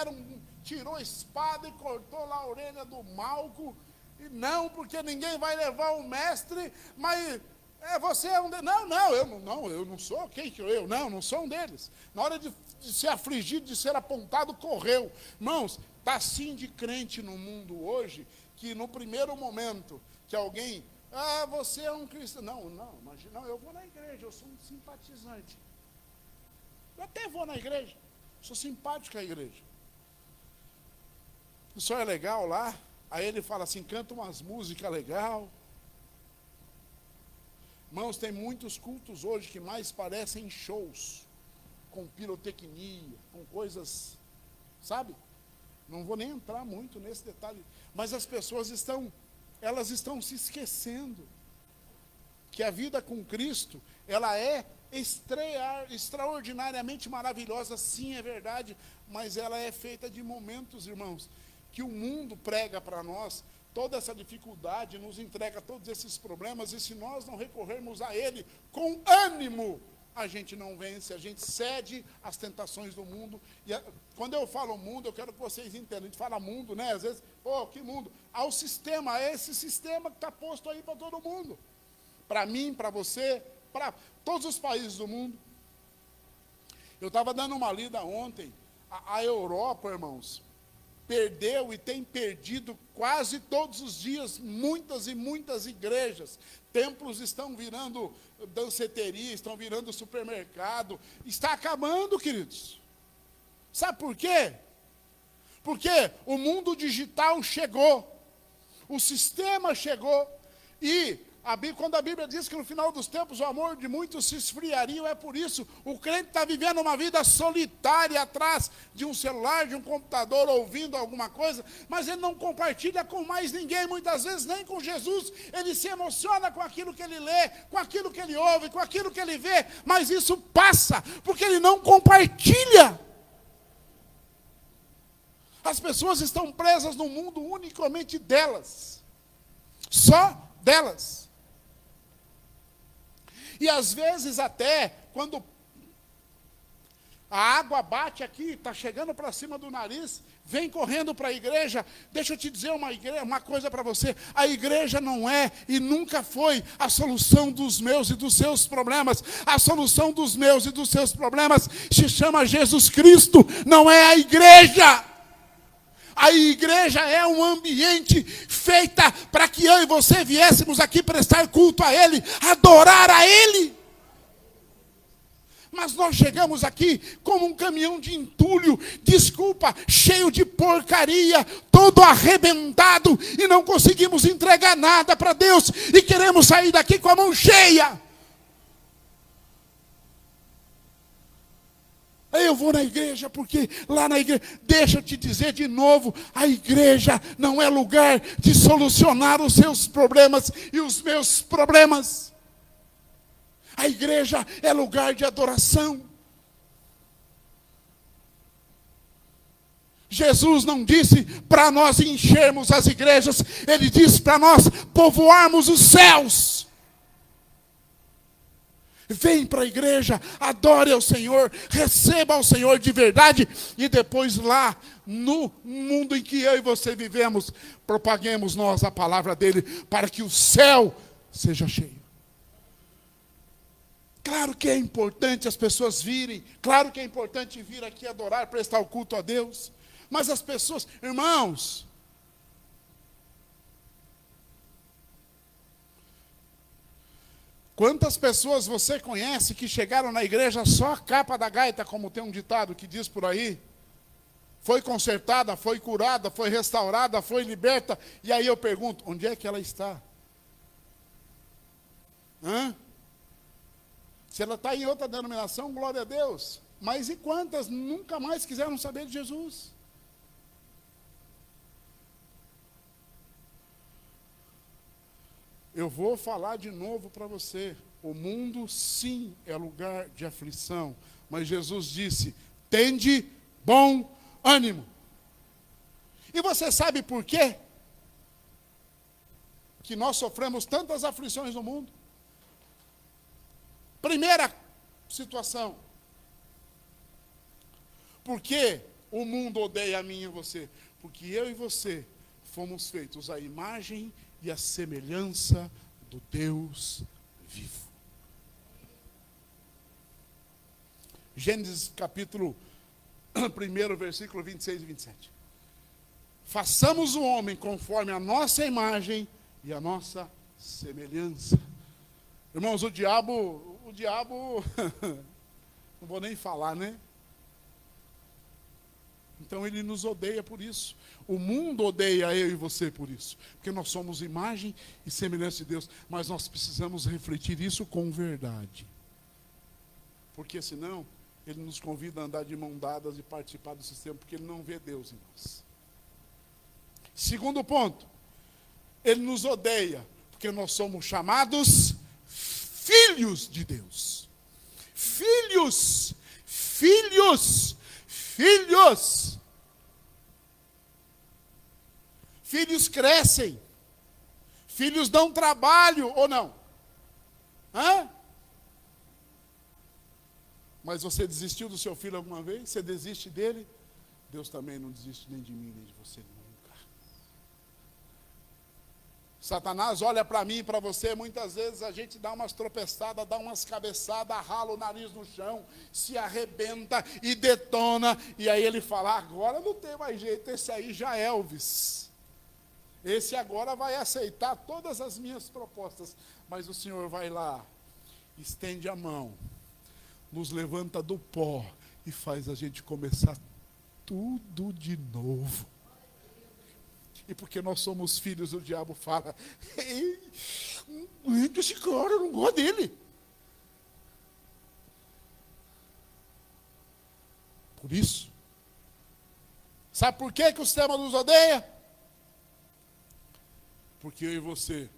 tirou a espada e cortou lá a orelha do Malco, e não, porque ninguém vai levar o mestre, mas você é um deles. Eu não sou, quem que eu? Não sou um deles. Na hora de ser afligido, de ser apontado, correu. Irmãos, está assim de crente no mundo hoje, que no primeiro momento que alguém Ah, você é um cristão. Não, imagina, não, eu vou na igreja, eu sou um simpatizante. Eu até vou na igreja, sou simpático à igreja. O senhor é legal lá, aí ele fala assim, canta umas músicas legal. Irmãos, tem muitos cultos hoje que mais parecem shows, com pirotecnia, com coisas, sabe? Não vou nem entrar muito nesse detalhe, mas as pessoas elas estão se esquecendo que a vida com Cristo, ela é extraordinariamente maravilhosa, sim, é verdade, mas ela é feita de momentos, irmãos, que o mundo prega para nós, toda essa dificuldade, nos entrega todos esses problemas, e se nós não recorrermos a Ele com ânimo, a gente não vence, a gente cede às tentações do mundo. E quando eu falo mundo, eu quero que vocês entendam. A gente fala mundo, né? Às vezes, que mundo? Ao sistema, a esse sistema que está posto aí para todo mundo. Para mim, para você, para todos os países do mundo. Eu estava dando uma lida ontem. A Europa, irmãos, perdeu e tem perdido quase todos os dias muitas e muitas igrejas. Templos estão virando danceteria, estão virando supermercado. Está acabando, queridos. Sabe por quê? Porque o mundo digital chegou, o sistema chegou, e quando a Bíblia diz que no final dos tempos o amor de muitos se esfriaria, é por isso. O crente está vivendo uma vida solitária atrás de um celular, de um computador, ouvindo alguma coisa, mas ele não compartilha com mais ninguém, muitas vezes nem com Jesus. Ele se emociona com aquilo que ele lê, com aquilo que ele ouve, com aquilo que ele vê, mas isso passa, porque ele não compartilha. As pessoas estão presas no mundo unicamente delas, só delas. E às vezes até, quando a água bate aqui, está chegando para cima do nariz, vem correndo para a igreja. Deixa eu te dizer uma coisa para você. A igreja não é e nunca foi a solução dos meus e dos seus problemas. A solução dos meus e dos seus problemas se chama Jesus Cristo, não é a igreja. A igreja é um ambiente feita para que eu e você viéssemos aqui prestar culto a Ele, adorar a Ele. Mas nós chegamos aqui como um caminhão de entulho, desculpa, cheio de porcaria, todo arrebentado, e não conseguimos entregar nada para Deus, e queremos sair daqui com a mão cheia. Eu vou na igreja porque lá na igreja, deixa eu te dizer de novo, a igreja não é lugar de solucionar os seus problemas e os meus problemas. A igreja é lugar de adoração. Jesus não disse para nós enchermos as igrejas, Ele disse para nós povoarmos os céus. Vem para a igreja, adore ao Senhor, receba ao Senhor de verdade, e depois lá, no mundo em que eu e você vivemos, propaguemos nós a palavra dele, para que o céu seja cheio. Claro que é importante as pessoas virem, claro que é importante vir aqui adorar, prestar o culto a Deus, mas as pessoas, irmãos, quantas pessoas você conhece que chegaram na igreja só a capa da gaita, como tem um ditado que diz por aí? Foi consertada, foi curada, foi restaurada, foi liberta. E aí eu pergunto, onde é que ela está? Se ela está em outra denominação, glória a Deus. Mas e quantas nunca mais quiseram saber de Jesus? Eu vou falar de novo para você. O mundo, sim, é lugar de aflição. Mas Jesus disse, tende bom ânimo. E você sabe por quê? Que nós sofremos tantas aflições no mundo? Primeira situação. Por que o mundo odeia a mim e você? Porque eu e você fomos feitos à imagem e a semelhança do Deus vivo. Gênesis capítulo 1, versículo 26 e 27. Façamos o homem conforme a nossa imagem e a nossa semelhança. Irmãos, o diabo, não vou nem falar, né? Então ele nos odeia por isso. O mundo odeia eu e você por isso. Porque nós somos imagem e semelhança de Deus. Mas nós precisamos refletir isso com verdade. Porque senão, ele nos convida a andar de mão dadas e participar do sistema. Porque ele não vê Deus em nós. Segundo ponto. Ele nos odeia. Porque nós somos chamados filhos de Deus. Filhos. Filhos. Filhos. Filhos crescem. Filhos dão trabalho, ou não? Hã? Mas você desistiu do seu filho alguma vez? Você desiste dele? Deus também não desiste nem de mim, nem de você nunca. Satanás olha para mim e para você, muitas vezes a gente dá umas tropeçadas, dá umas cabeçadas, rala o nariz no chão, se arrebenta e detona, e aí ele fala, agora não tem mais jeito, esse aí já é Elvis. Esse agora vai aceitar todas as minhas propostas, mas o Senhor vai lá, estende a mão, nos levanta do pó e faz a gente começar tudo de novo. E porque nós somos filhos, o diabo fala, ei, não entra esse cara, eu não gosto dele. Por isso, sabe por que o sistema nos odeia? Porque eu e você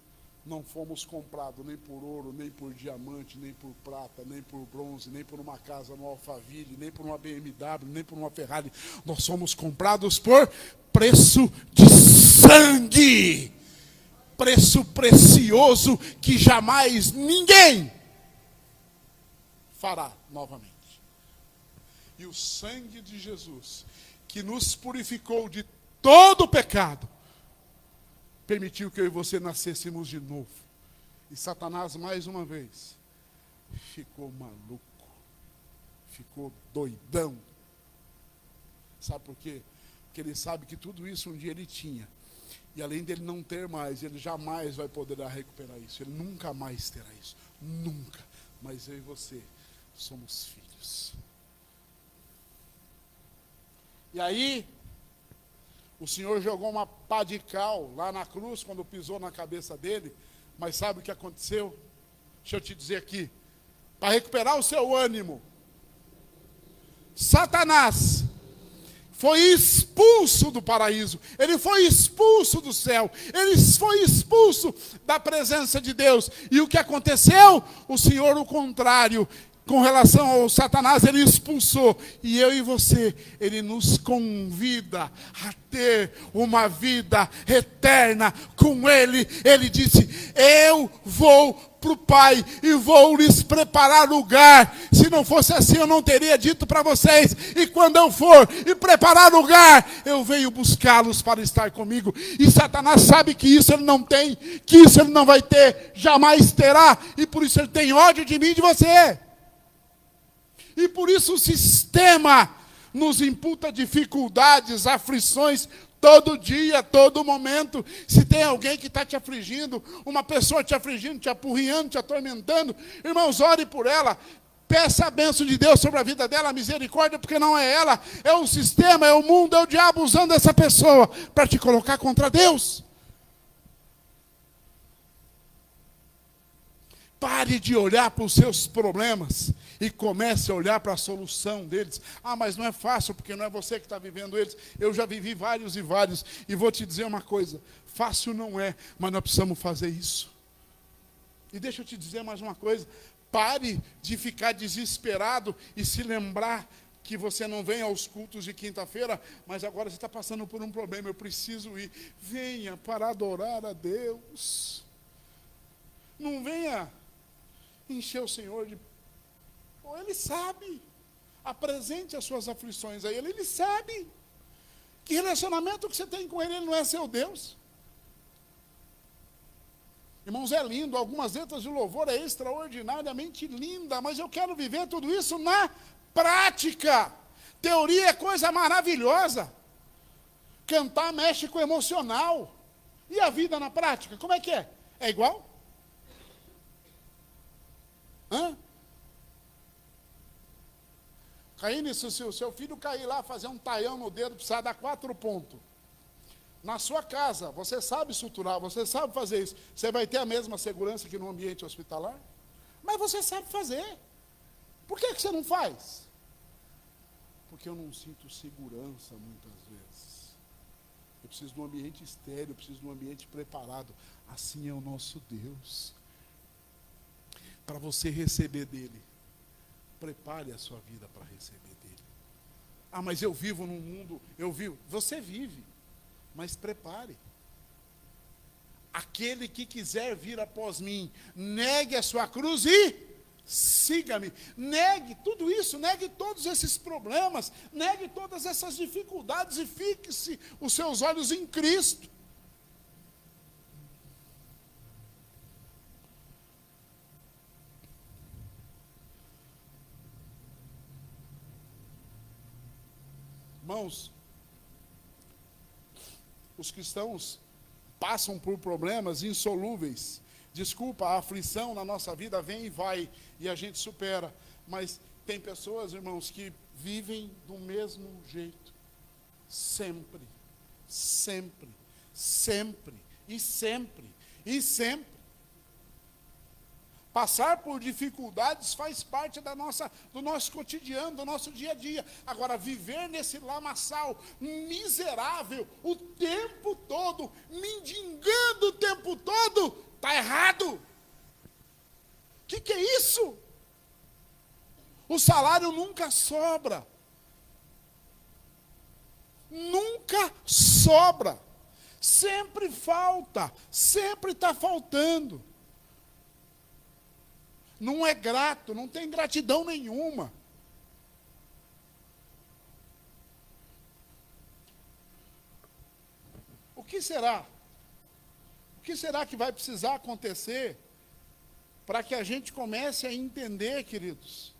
não fomos comprados nem por ouro, nem por diamante, nem por prata, nem por bronze, nem por uma casa no Alphaville, nem por uma BMW, nem por uma Ferrari. Nós somos comprados por preço de sangue. Preço precioso que jamais ninguém fará novamente. E o sangue de Jesus, que nos purificou de todo o pecado, permitiu que eu e você nascêssemos de novo. E Satanás, mais uma vez, ficou maluco. Ficou doidão. Sabe por quê? Porque ele sabe que tudo isso um dia ele tinha. E além dele não ter mais, ele jamais vai poder recuperar isso. Ele nunca mais terá isso. Nunca. Mas eu e você somos filhos. E aí, o Senhor jogou uma pá de cal lá na cruz, quando pisou na cabeça dele. Mas sabe o que aconteceu? Deixa eu te dizer aqui. Para recuperar o seu ânimo, Satanás foi expulso do paraíso. Ele foi expulso do céu. Ele foi expulso da presença de Deus. E o que aconteceu? O Senhor, o contrário. Com relação ao Satanás, ele expulsou. E eu e você, ele nos convida a ter uma vida eterna com ele. Ele disse, eu vou para o Pai e vou lhes preparar lugar. Se não fosse assim, eu não teria dito para vocês. E quando eu for e preparar lugar, eu venho buscá-los para estar comigo. E Satanás sabe que isso ele não tem, que isso ele não vai ter, jamais terá. E por isso ele tem ódio de mim e de você. E por isso o sistema nos imputa dificuldades, aflições, todo dia, todo momento. Se tem alguém que está te afligindo, uma pessoa te afligindo, te apurriando, te atormentando, irmãos, ore por ela. Peça a bênção de Deus sobre a vida dela, a misericórdia, porque não é ela, é o sistema, é o mundo, é o diabo usando essa pessoa para te colocar contra Deus. Pare de olhar para os seus problemas e comece a olhar para a solução deles. Ah, mas não é fácil, porque não é você que está vivendo eles. Eu já vivi vários e vários. E vou te dizer uma coisa, fácil não é, mas nós precisamos fazer isso. E deixa eu te dizer mais uma coisa, pare de ficar desesperado e se lembrar que você não vem aos cultos de quinta-feira, mas agora você está passando por um problema, eu preciso ir. Venha para adorar a Deus. Não venha encher o Senhor de... Ele sabe. Apresente as suas aflições a Ele sabe. Que relacionamento que você tem com Ele não é seu Deus. Irmãos, é lindo, algumas letras de louvor é extraordinariamente linda, mas eu quero viver tudo isso na prática. Teoria é coisa maravilhosa. Cantar mexe com o emocional. E a vida na prática, como é que é? É igual? Hã? Caíne, se o seu filho cair lá, fazer um taião no dedo, precisar dar 4 pontos. Na sua casa, você sabe suturar, você sabe fazer isso. Você vai ter a mesma segurança que no ambiente hospitalar? Mas você sabe fazer. Por que você não faz? Porque eu não sinto segurança muitas vezes. Eu preciso de um ambiente estéril, eu preciso de um ambiente preparado. Assim é o nosso Deus. Para você receber dele, prepare a sua vida para receber dele. Ah, mas eu vivo num mundo, você vive, mas prepare. Aquele que quiser vir após mim, negue a sua cruz e siga-me. Negue tudo isso, negue todos esses problemas, negue todas essas dificuldades e fixe os seus olhos em Cristo. Irmãos, os cristãos passam por problemas insolúveis. Desculpa, a aflição na nossa vida vem e vai, e a gente supera. Mas tem pessoas, irmãos, que vivem do mesmo jeito. Sempre, sempre, sempre, e sempre, e sempre. Passar por dificuldades faz parte do nosso cotidiano, do nosso dia a dia. Agora, viver nesse lamaçal miserável o tempo todo, mendigando o tempo todo, está errado. O que é isso? O salário nunca sobra. Nunca sobra. Sempre falta, sempre está faltando. Não é grato, não tem gratidão nenhuma. O que será? O que será que vai precisar acontecer para que a gente comece a entender, queridos?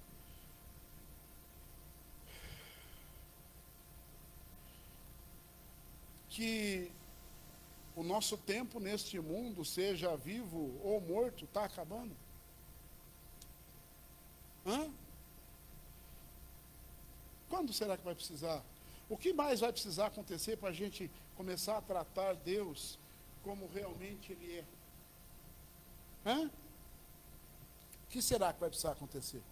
Que o nosso tempo neste mundo, seja vivo ou morto, está acabando? Hã? Quando será que vai precisar? O que mais vai precisar acontecer para a gente começar a tratar Deus como realmente Ele é? Hã? O que será que vai precisar acontecer?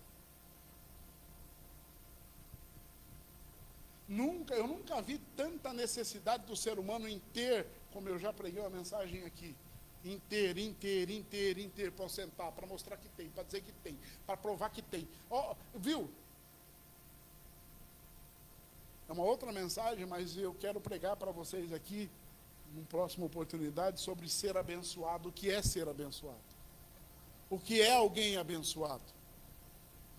Eu nunca vi tanta necessidade do ser humano em ter, como eu já preguei uma mensagem aqui, inteiro, para ostentar, para mostrar que tem, para dizer que tem, para provar que tem. Viu? É uma outra mensagem, mas eu quero pregar para vocês aqui, numa próxima oportunidade, sobre ser abençoado. O que é ser abençoado? O que é alguém abençoado?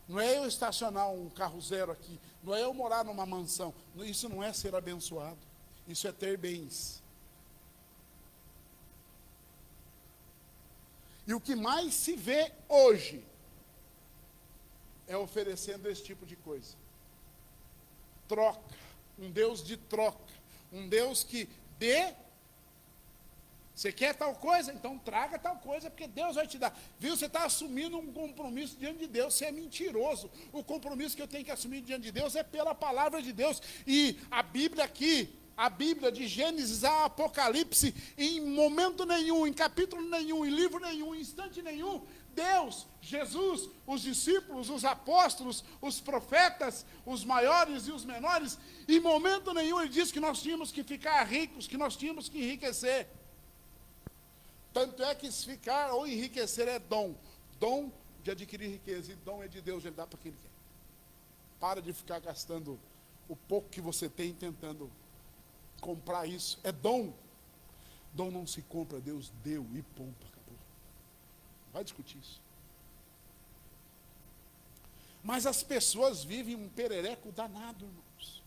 Não é eu estacionar um carro zero aqui, não é eu morar numa mansão. Isso não é ser abençoado, isso é ter bens. E o que mais se vê hoje é oferecendo esse tipo de coisa. Troca, um Deus de troca, um Deus que dê. Você quer tal coisa? Então traga tal coisa, porque Deus vai te dar. Viu? Você está assumindo um compromisso diante de Deus, você é mentiroso. O compromisso que eu tenho que assumir diante de Deus é pela palavra de Deus. E a Bíblia aqui, a Bíblia de Gênesis a Apocalipse, em momento nenhum, em capítulo nenhum, em livro nenhum, em instante nenhum, Deus, Jesus, os discípulos, os apóstolos, os profetas, os maiores e os menores, em momento nenhum ele diz que nós tínhamos que ficar ricos, que nós tínhamos que enriquecer. Tanto é que se ficar ou enriquecer é dom. Dom de adquirir riqueza, e dom é de Deus, ele dá para quem ele quer. Para de ficar gastando o pouco que você tem tentando comprar isso. É dom. Dom não se compra, Deus deu e ponto, acabou. Vai discutir isso. Mas as pessoas vivem um perereco danado, irmãos.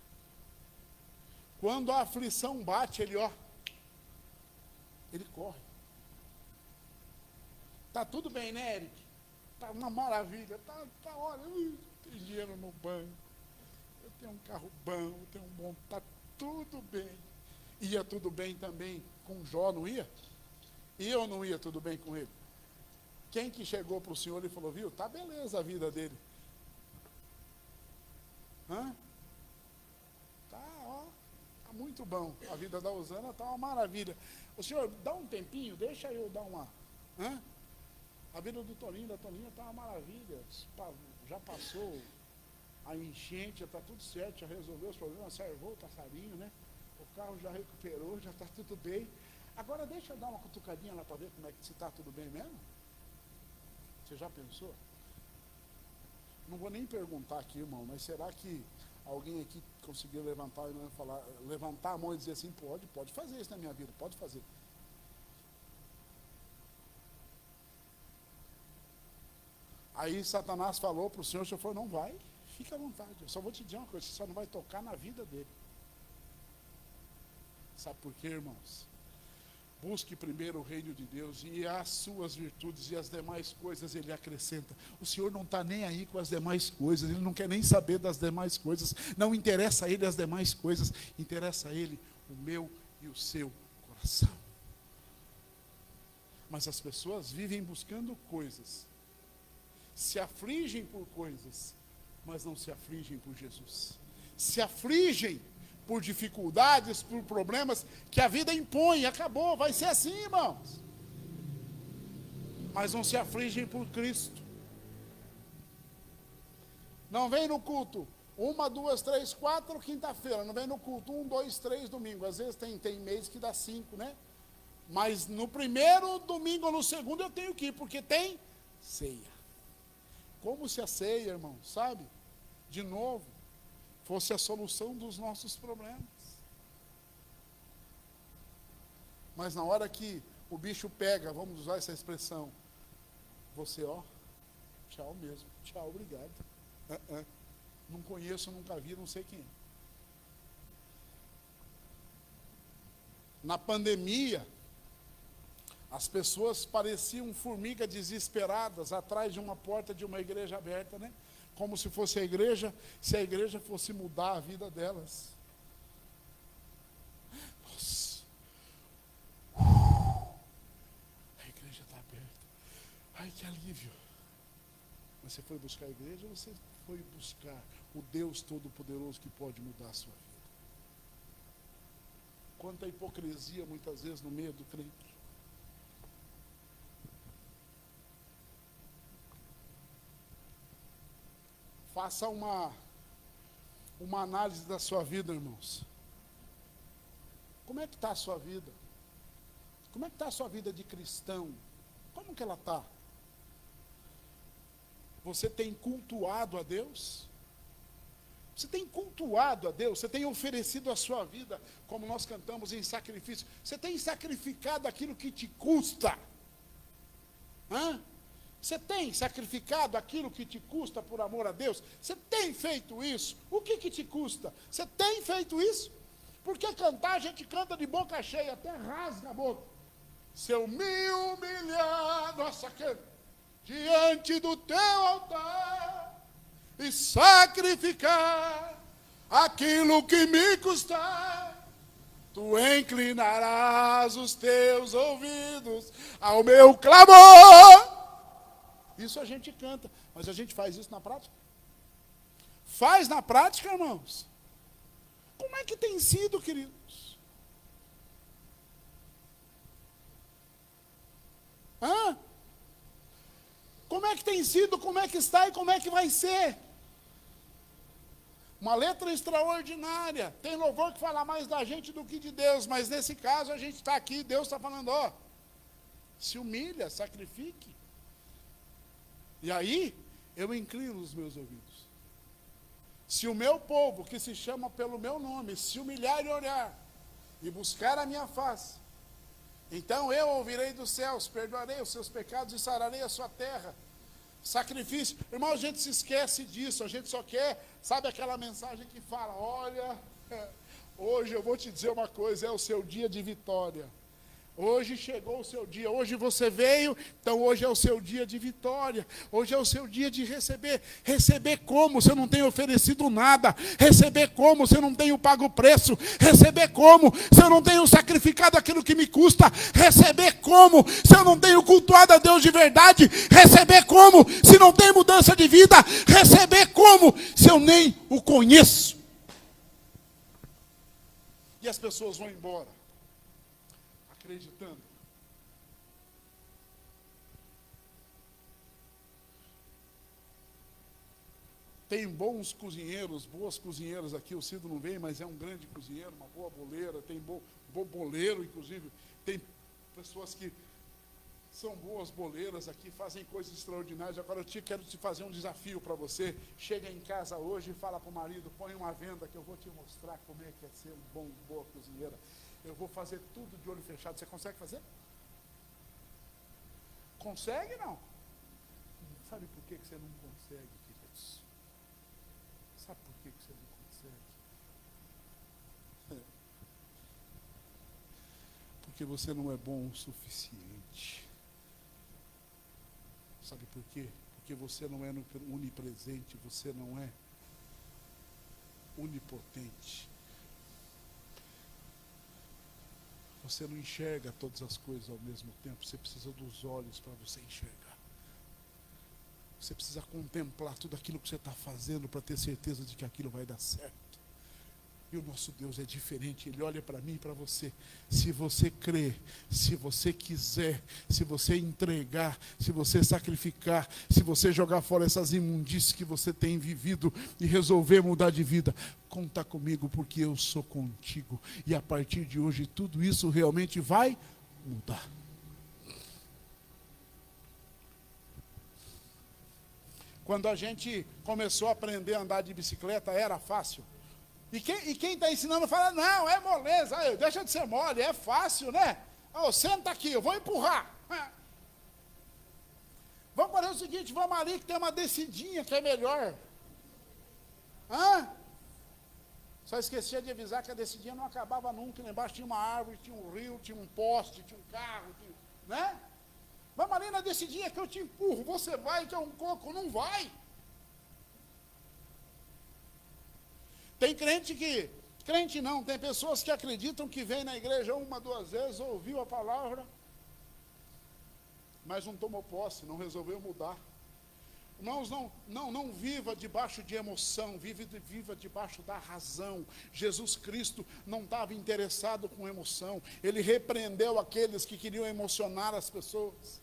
Quando a aflição bate, ele corre. Tá tudo bem, né, Eric? Tá uma maravilha. Olha, tem dinheiro no banco. Eu tenho um carro bom, eu tenho um bom. Tá tudo bem. Ia tudo bem também com Jó, não ia? E eu não ia tudo bem com ele? Quem que chegou para o senhor e falou, viu, tá beleza a vida dele? Hã? Tá, ó, tá muito bom. A vida da Osana tá uma maravilha. O senhor, dá um tempinho, deixa eu dar uma... Hã? A vida do Toninho, da Toninha tá uma maravilha. Já passou a enchente, já tá tudo certo, já resolveu os problemas, salvou o passarinho, né? O carro já recuperou, já tá tudo bem. Agora deixa eu dar uma cutucadinha lá para ver como é que se tá tudo bem mesmo. Você já pensou? Não vou nem perguntar aqui, irmão, mas será que alguém aqui conseguiu levantar a mão e dizer assim, pode fazer isso na minha vida, pode fazer. Aí Satanás falou para o senhor falou, não vai, fica à vontade, eu só vou te dizer uma coisa, você só não vai tocar na vida dele. Sabe por quê, irmãos? Busque primeiro o reino de Deus e as suas virtudes e as demais coisas ele acrescenta. O Senhor não está nem aí com as demais coisas, Ele não quer nem saber das demais coisas, não interessa a Ele as demais coisas, interessa a Ele o meu e o seu coração. Mas as pessoas vivem buscando coisas, se afligem por coisas, mas não se afligem por Jesus. Se afligem por dificuldades, por problemas que a vida impõe, acabou, vai ser assim, irmãos. Mas não se afligem por Cristo. Não vem no culto 1, 2, 3, 4, quinta-feira, não vem no culto 1, 2, 3, domingo, às vezes tem mês que dá 5, né? Mas no primeiro domingo ou no segundo eu tenho que ir, porque tem ceia. Como se a ceia, irmão, sabe? De novo, fosse a solução dos nossos problemas. Mas na hora que o bicho pega, vamos usar essa expressão, você, ó, tchau mesmo, tchau, obrigado. Não conheço, nunca vi, não sei quem é. Na pandemia, as pessoas pareciam formigas desesperadas atrás de uma porta de uma igreja aberta, né? Como se fosse a igreja, se a igreja fosse mudar a vida delas. Nossa. A igreja está aberta. Ai, que alívio. Mas você foi buscar a igreja ou você foi buscar o Deus Todo-Poderoso que pode mudar a sua vida? Quanta hipocrisia muitas vezes no meio do crente. Faça uma análise da sua vida, irmãos. Como é que está a sua vida? Como é que está a sua vida de cristão? Como que ela está? Você tem cultuado a Deus? Você tem cultuado a Deus? Você tem oferecido a sua vida, como nós cantamos, em sacrifício? Você tem sacrificado aquilo que te custa? Hã? Você tem sacrificado aquilo que te custa por amor a Deus? Você tem feito isso? O que te custa? Você tem feito isso? Porque cantar, a gente canta de boca cheia, até rasga a boca. Se eu me humilhar, nossa, diante do teu altar, e sacrificar aquilo que me custar, tu inclinarás os teus ouvidos ao meu clamor. Isso a gente canta, mas a gente faz isso na prática? Faz na prática, irmãos? Como é que tem sido, queridos? Hã? Como é que tem sido, como é que está e como é que vai ser? Uma letra extraordinária. Tem louvor que fala mais da gente do que de Deus, mas nesse caso a gente está aqui, Deus está falando, ó, se humilha, sacrifique. E aí, eu inclino os meus ouvidos. Se o meu povo, que se chama pelo meu nome, se humilhar e orar, e buscar a minha face, então eu ouvirei dos céus, perdoarei os seus pecados e sararei a sua terra. Sacrifício. Irmão, a gente se esquece disso, a gente só quer, sabe aquela mensagem que fala, olha, hoje eu vou te dizer uma coisa, é o seu dia de vitória. Hoje chegou o seu dia, hoje você veio, então hoje é o seu dia de vitória, hoje é o seu dia de receber. Receber como? Se eu não tenho oferecido nada. Receber como? Se eu não tenho pago o preço. Receber como? Se eu não tenho sacrificado aquilo que me custa. Receber como? Se eu não tenho cultuado a Deus de verdade. Receber como? Se não tem mudança de vida. Receber como? Se eu nem o conheço. E as pessoas vão embora acreditando. Tem bons cozinheiros, boas cozinheiras aqui. O Cido não vem, mas é um grande cozinheiro, uma boa boleira. Tem bom boleiro, inclusive. Tem pessoas que são boas boleiras aqui, fazem coisas extraordinárias. Agora eu quero te fazer um desafio para você. Chega em casa hoje e fala para o marido: põe uma venda que eu vou te mostrar como é que é ser boa cozinheira. Eu vou fazer tudo de olho fechado. Você consegue fazer? Consegue, não? Sabe por que você não consegue, queridos? Sabe por que você não consegue? Porque você não é bom o suficiente. Sabe por quê? Porque você não é onipresente, você não é onipotente. Você não enxerga todas as coisas ao mesmo tempo. Você precisa dos olhos para você enxergar. Você precisa contemplar tudo aquilo que você está fazendo para ter certeza de que aquilo vai dar certo. E o nosso Deus é diferente. Ele olha para mim e para você. Se você crer, se você quiser, se você entregar, se você sacrificar, se você jogar fora essas imundícies que você tem vivido e resolver mudar de vida, conta comigo, porque eu sou contigo. E a partir de hoje tudo isso realmente vai mudar. Quando a gente começou a aprender a andar de bicicleta, era fácil. E quem está ensinando fala: não, é moleza, deixa de ser mole, é fácil, né? Senta aqui, eu vou empurrar. Vamos fazer o seguinte, vamos ali que tem uma descidinha que é melhor. Só esquecia de avisar que a descidinha não acabava nunca. Lá embaixo tinha uma árvore, tinha um rio, tinha um poste, tinha um carro, né? Vamos ali na descidinha que eu te empurro. Você vai que é um coco, não vai. Tem crente não, tem pessoas que acreditam que vem na igreja 1, 2 vezes, ouviu a palavra, mas não tomou posse, não resolveu mudar. Irmãos, não viva debaixo de emoção, viva debaixo da razão. Jesus Cristo não estava interessado com emoção, ele repreendeu aqueles que queriam emocionar as pessoas.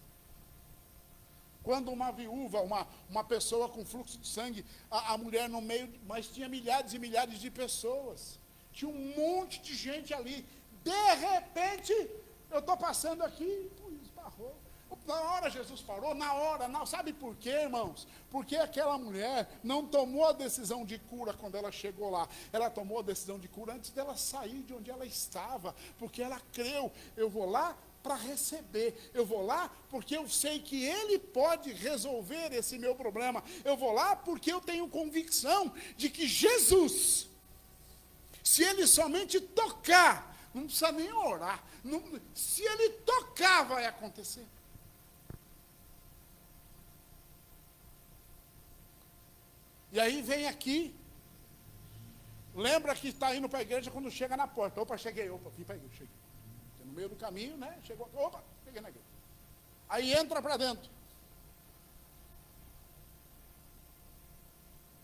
Quando uma viúva, uma pessoa com fluxo de sangue, a mulher no meio, mas tinha milhares e milhares de pessoas, tinha um monte de gente ali, de repente, eu estou passando aqui, esbarrou. Na hora Jesus parou, na hora, não, sabe por quê, irmãos? Porque aquela mulher não tomou a decisão de cura quando ela chegou lá, ela tomou a decisão de cura antes dela sair de onde ela estava, porque ela creu: eu vou lá para receber, eu vou lá porque eu sei que Ele pode resolver esse meu problema, eu vou lá porque eu tenho convicção de que Jesus, se Ele somente tocar, não precisa nem orar, se Ele tocar vai acontecer. E aí vem aqui, lembra que está indo para a igreja quando chega na porta: vim para a igreja, cheguei. No meio do caminho, né? Chegou, cheguei na igreja. Aí entra para dentro.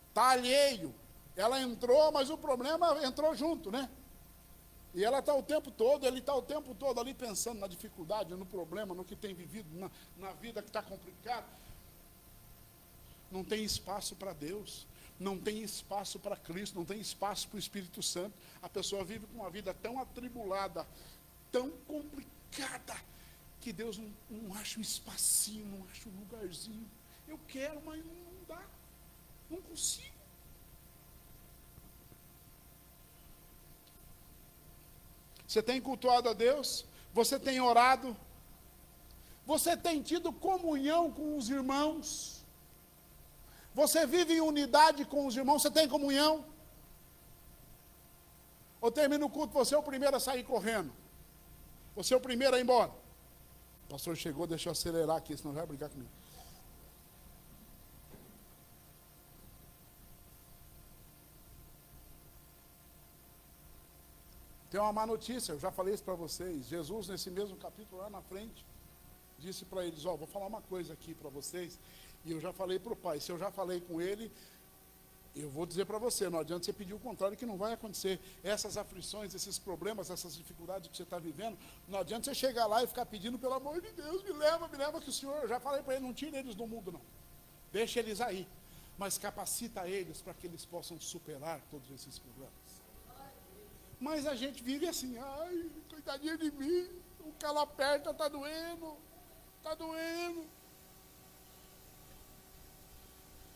Está alheio. Ela entrou, mas o problema entrou junto, né? E ela está o tempo todo, ele está o tempo todo ali pensando na dificuldade, no problema, no que tem vivido, na vida que está complicada. Não tem espaço para Deus, não tem espaço para Cristo, não tem espaço para o Espírito Santo. A pessoa vive com uma vida tão atribulada, tão complicada, que Deus não acha um espacinho, não acha um lugarzinho. Eu quero, mas não dá, não consigo. Você tem cultuado a Deus? Você tem orado? Você tem tido comunhão com os irmãos? Você vive em unidade com os irmãos? Você tem comunhão? Ou termina o culto, você é o primeiro a sair correndo? Você é o primeiro a ir embora. O pastor chegou, deixa eu acelerar aqui, senão vai brigar comigo. Tem uma má notícia, eu já falei isso para vocês. Jesus, nesse mesmo capítulo, lá na frente, disse para eles, vou falar uma coisa aqui para vocês, e eu já falei para o Pai, se eu já falei com ele, eu vou dizer para você, não adianta você pedir o contrário, que não vai acontecer. Essas aflições, esses problemas, essas dificuldades que você está vivendo, não adianta você chegar lá e ficar pedindo, pelo amor de Deus, me leva, que o Senhor, eu já falei para ele, não tira eles do mundo não, deixa eles aí, mas capacita eles para que eles possam superar todos esses problemas. Mas a gente vive assim, ai, coitadinho de mim, o calo aperta, está doendo.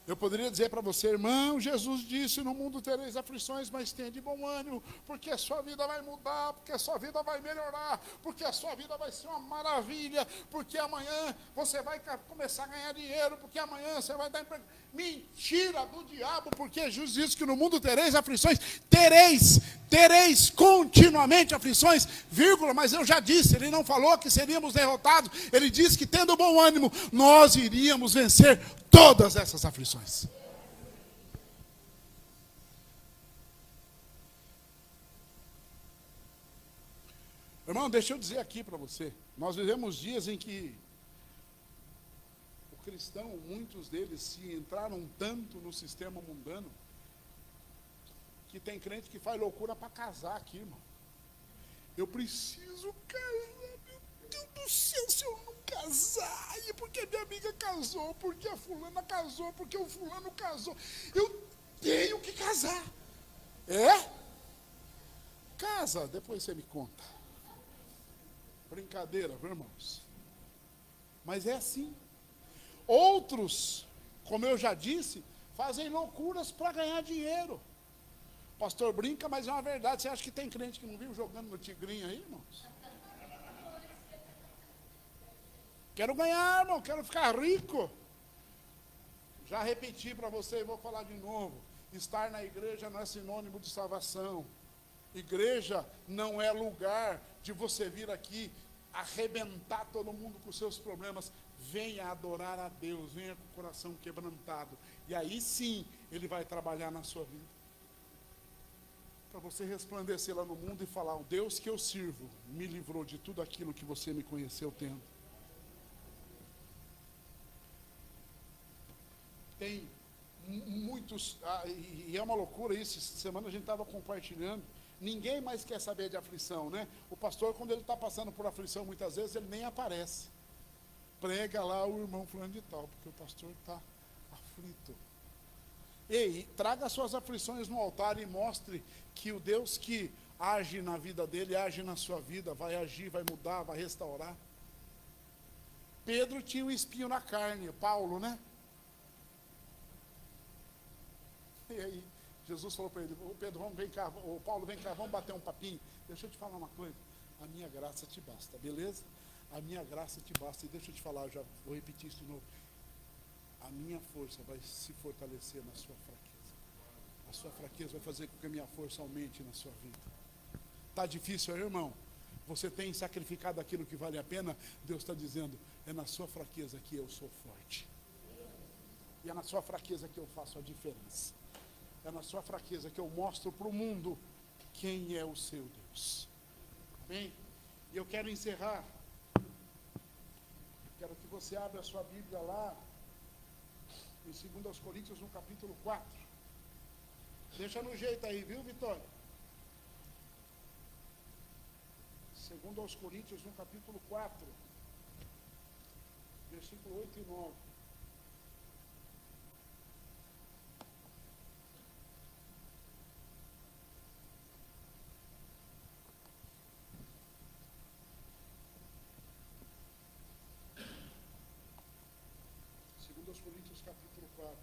Eu poderia dizer para você, irmão, Jesus disse, no mundo tereis aflições, mas tenha de bom ânimo, porque a sua vida vai mudar, porque a sua vida vai melhorar, porque a sua vida vai ser uma maravilha, porque amanhã você vai começar a ganhar dinheiro, porque amanhã você vai dar emprego. Mentira do diabo, porque Jesus disse que no mundo tereis aflições, tereis continuamente aflições, vírgula, mas eu já disse, ele não falou que seríamos derrotados, ele disse que tendo bom ânimo, nós iríamos vencer todas essas aflições. Irmão, deixa eu dizer aqui para você, nós vivemos dias em que o cristão, muitos deles se entraram tanto no sistema mundano, que tem crente que faz loucura para casar aqui, irmão. Eu preciso casar, meu Deus do céu, se eu não casar, e porque minha amiga casou, porque a fulana casou, porque o fulano casou, eu tenho que casar. É? Casa, depois você me conta. Brincadeira, viu, irmãos? Mas é assim. Outros, como eu já disse, fazem loucuras para ganhar dinheiro. O pastor brinca, mas é uma verdade. Você acha que tem crente que não vive jogando no tigrinho aí, irmãos? Quero ganhar, irmão, quero ficar rico. Já repeti para você e vou falar de novo. Estar na igreja não é sinônimo de salvação. Igreja não é lugar de você vir aqui arrebentar todo mundo com seus problemas. Venha adorar a Deus, venha com o coração quebrantado. E aí sim, Ele vai trabalhar na sua vida. Para você resplandecer lá no mundo e falar, o Deus que eu sirvo me livrou de tudo aquilo que você me conheceu tendo. Tem muitos, e é uma loucura isso, essa semana a gente estava compartilhando, ninguém mais quer saber de aflição, né? O pastor, quando ele está passando por aflição, muitas vezes ele nem aparece. Prega lá o irmão fulano de tal, porque o pastor está aflito. Ei, traga suas aflições no altar e mostre que o Deus que age na vida dele, age na sua vida, vai agir, vai mudar, vai restaurar. Pedro tinha um espinho na carne, Paulo, né? E aí, Jesus falou para ele, Pedro, vem cá, Paulo, vem cá, vamos bater um papinho. Deixa eu te falar uma coisa, a minha graça te basta, beleza? A minha graça te basta, e deixa eu te falar, eu já vou repetir isso de novo. A minha força vai se fortalecer na sua fraqueza. A sua fraqueza vai fazer com que a minha força aumente na sua vida. Está difícil aí, irmão? Você tem sacrificado aquilo que vale a pena? Deus está dizendo, é na sua fraqueza que eu sou forte. E é na sua fraqueza que eu faço a diferença. É na sua fraqueza que eu mostro para o mundo quem é o seu Deus. Amém? E eu quero encerrar. Quero que você abra a sua Bíblia lá, em 2 Coríntios, no capítulo 4. Deixa no jeito aí, viu, Vitória? 2 Coríntios, no capítulo 4, versículo 8 e 9. Coríntios capítulo 4.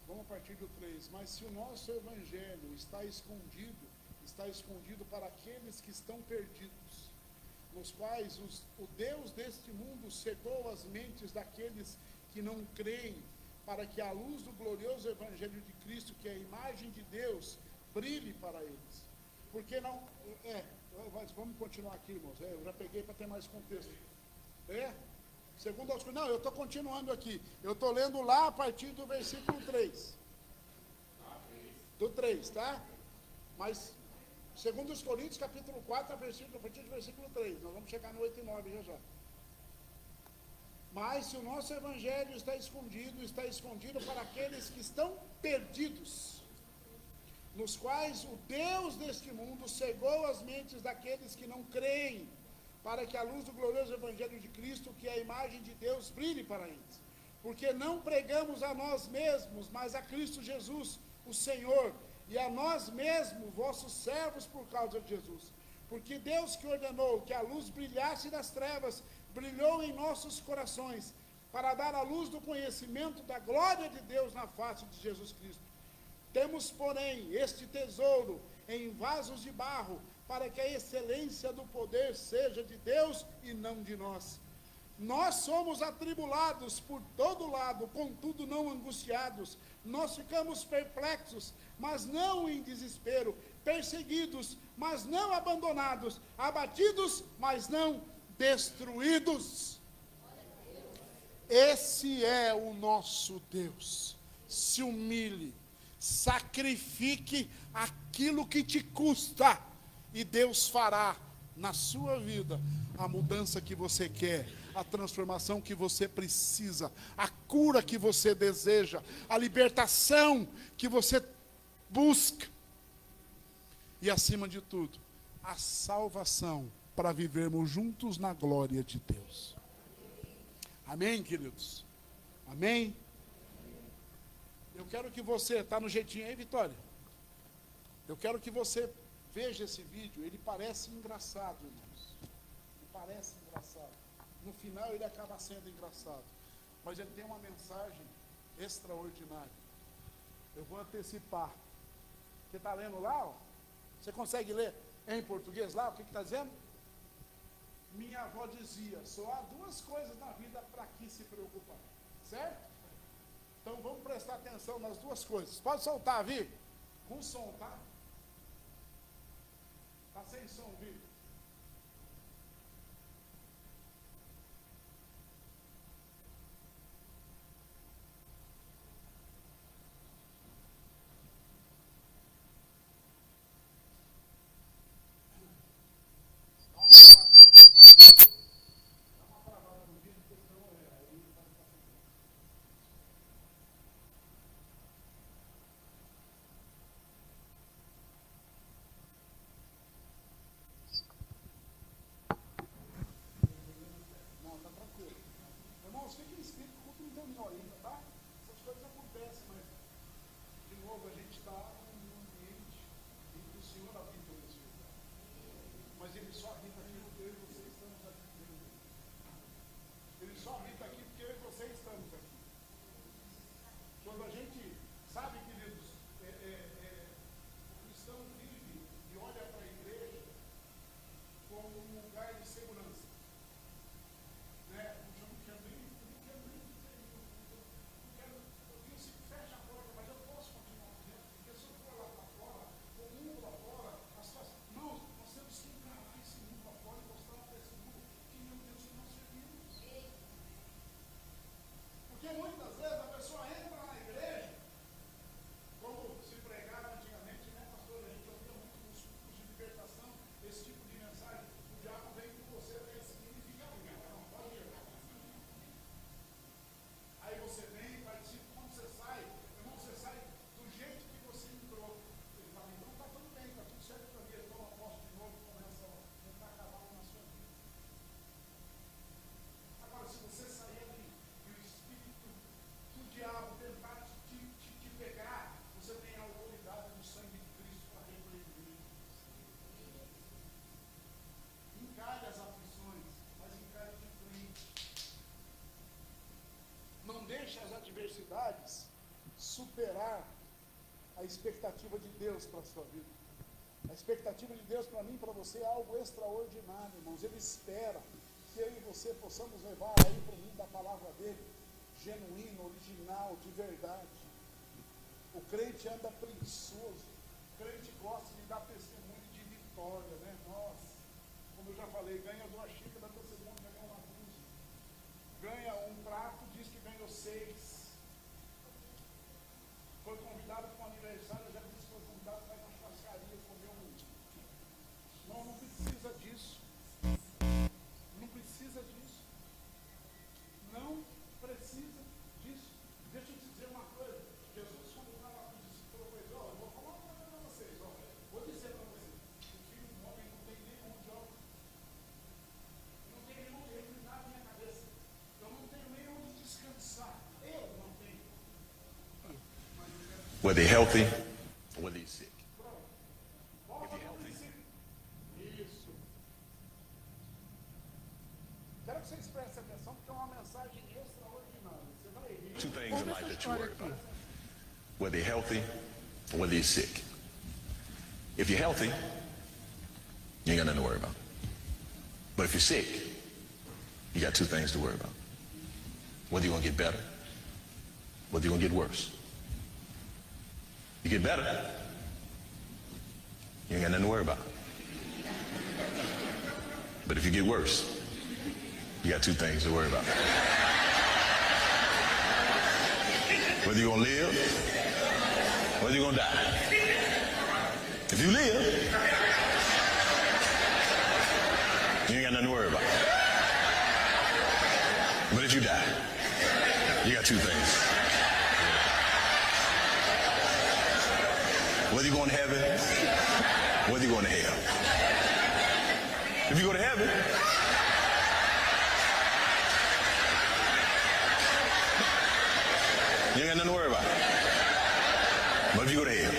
Vamos a partir do 3. Mas se o nosso evangelho está escondido para aqueles que estão perdidos, nos quais o Deus deste mundo cegou as mentes daqueles que não creem, para que a luz do glorioso evangelho de Cristo, que é a imagem de Deus, brilhe para eles. Porque não. Vamos continuar aqui, irmãos. Eu já peguei para ter mais contexto. Segundo aos. Não, eu estou continuando aqui. Eu estou lendo lá a partir do versículo 3. Do 3, tá? Mas, segundo os Coríntios, capítulo 4, a partir do versículo 3. Nós vamos chegar no 8 e 9 já já. Mas se o nosso evangelho está escondido para aqueles que estão perdidos, nos quais o Deus deste mundo cegou as mentes daqueles que não creem, para que a luz do glorioso evangelho de Cristo, que é a imagem de Deus, brilhe para eles. Porque não pregamos a nós mesmos, mas a Cristo Jesus, o Senhor, e a nós mesmos, vossos servos, por causa de Jesus. Porque Deus que ordenou que a luz brilhasse das trevas, brilhou em nossos corações, para dar a luz do conhecimento da glória de Deus na face de Jesus Cristo. Temos, porém, este tesouro em vasos de barro, para que a excelência do poder seja de Deus e não de nós. Nós somos atribulados por todo lado, contudo não angustiados. Nós ficamos perplexos, mas não em desespero, perseguidos, mas não abandonados, abatidos, mas não destruídos. Esse é o nosso Deus. Se humilhe, sacrifique aquilo que te custa, e Deus fará na sua vida a mudança que você quer, a transformação que você precisa, a cura que você deseja, a libertação que você busca, e acima de tudo, a salvação para vivermos juntos na glória de Deus. Amém, queridos? Amém? Eu quero que você, está no jeitinho aí, Vitória? Eu quero que você veja esse vídeo. Ele parece engraçado, irmãos. Ele parece engraçado. No final ele acaba sendo engraçado. Mas ele tem uma mensagem extraordinária. Eu vou antecipar. Você está lendo lá? Ó? Você consegue ler em português lá? O que está dizendo? Minha avó dizia, só há duas coisas na vida para que se preocupar. Certo? Então vamos prestar atenção nas duas coisas. Pode soltar, Vi? Com som, tá? Tá sem som, Vi? Adversidades superar a expectativa de Deus para a sua vida. A expectativa de Deus para mim e para você é algo extraordinário, irmãos. Ele espera que eu e você possamos levar aí para o mundo da palavra dele, genuíno, original, de verdade. O crente anda preguiçoso, o crente gosta de dar testemunho de história, né? Nossa, como eu já falei, ganha 2 xícaras da segunda, ganha uma dúzia. Ganha um prato, diz que ganhou 6. Foi convidado para um aniversário, já disse que foi convidado para ir na churrascaria comer um. Não, não precisa disso. Não precisa disso. Não precisa disso. Deixa eu te dizer uma coisa. Jesus, quando estava com os discípulos, falou: eu vou falar uma coisa para vocês. Vou dizer para vocês. O filho do homem não tem nenhum de obra. Não tem nenhum de reclinar na minha cabeça. Eu não tenho nem onde descansar. Eu não tenho. Whether they're healthy or whether you're sick. Volta para o princípio. Isso. Quero que vocês prestem atenção, porque é uma mensagem extraordinária. Você vai rir. Two things in life that you worry about. Whether you're healthy or whether you're sick. If you're healthy, you ain't got nothing to worry about. But if you're sick, you got 2 things to worry about. Whether you're going to get better, whether you're going to get worse. You get better, you ain't got nothing to worry about. But if you get worse, you got 2 things to worry about. Whether you're going to live, whether you're going to die. If you live, you ain't got nothing to worry about. But if you die, you got 2 things. Whether you're going to heaven, whether you're going to hell. If you go to heaven, you ain't got nothing to worry about. But if you go to hell,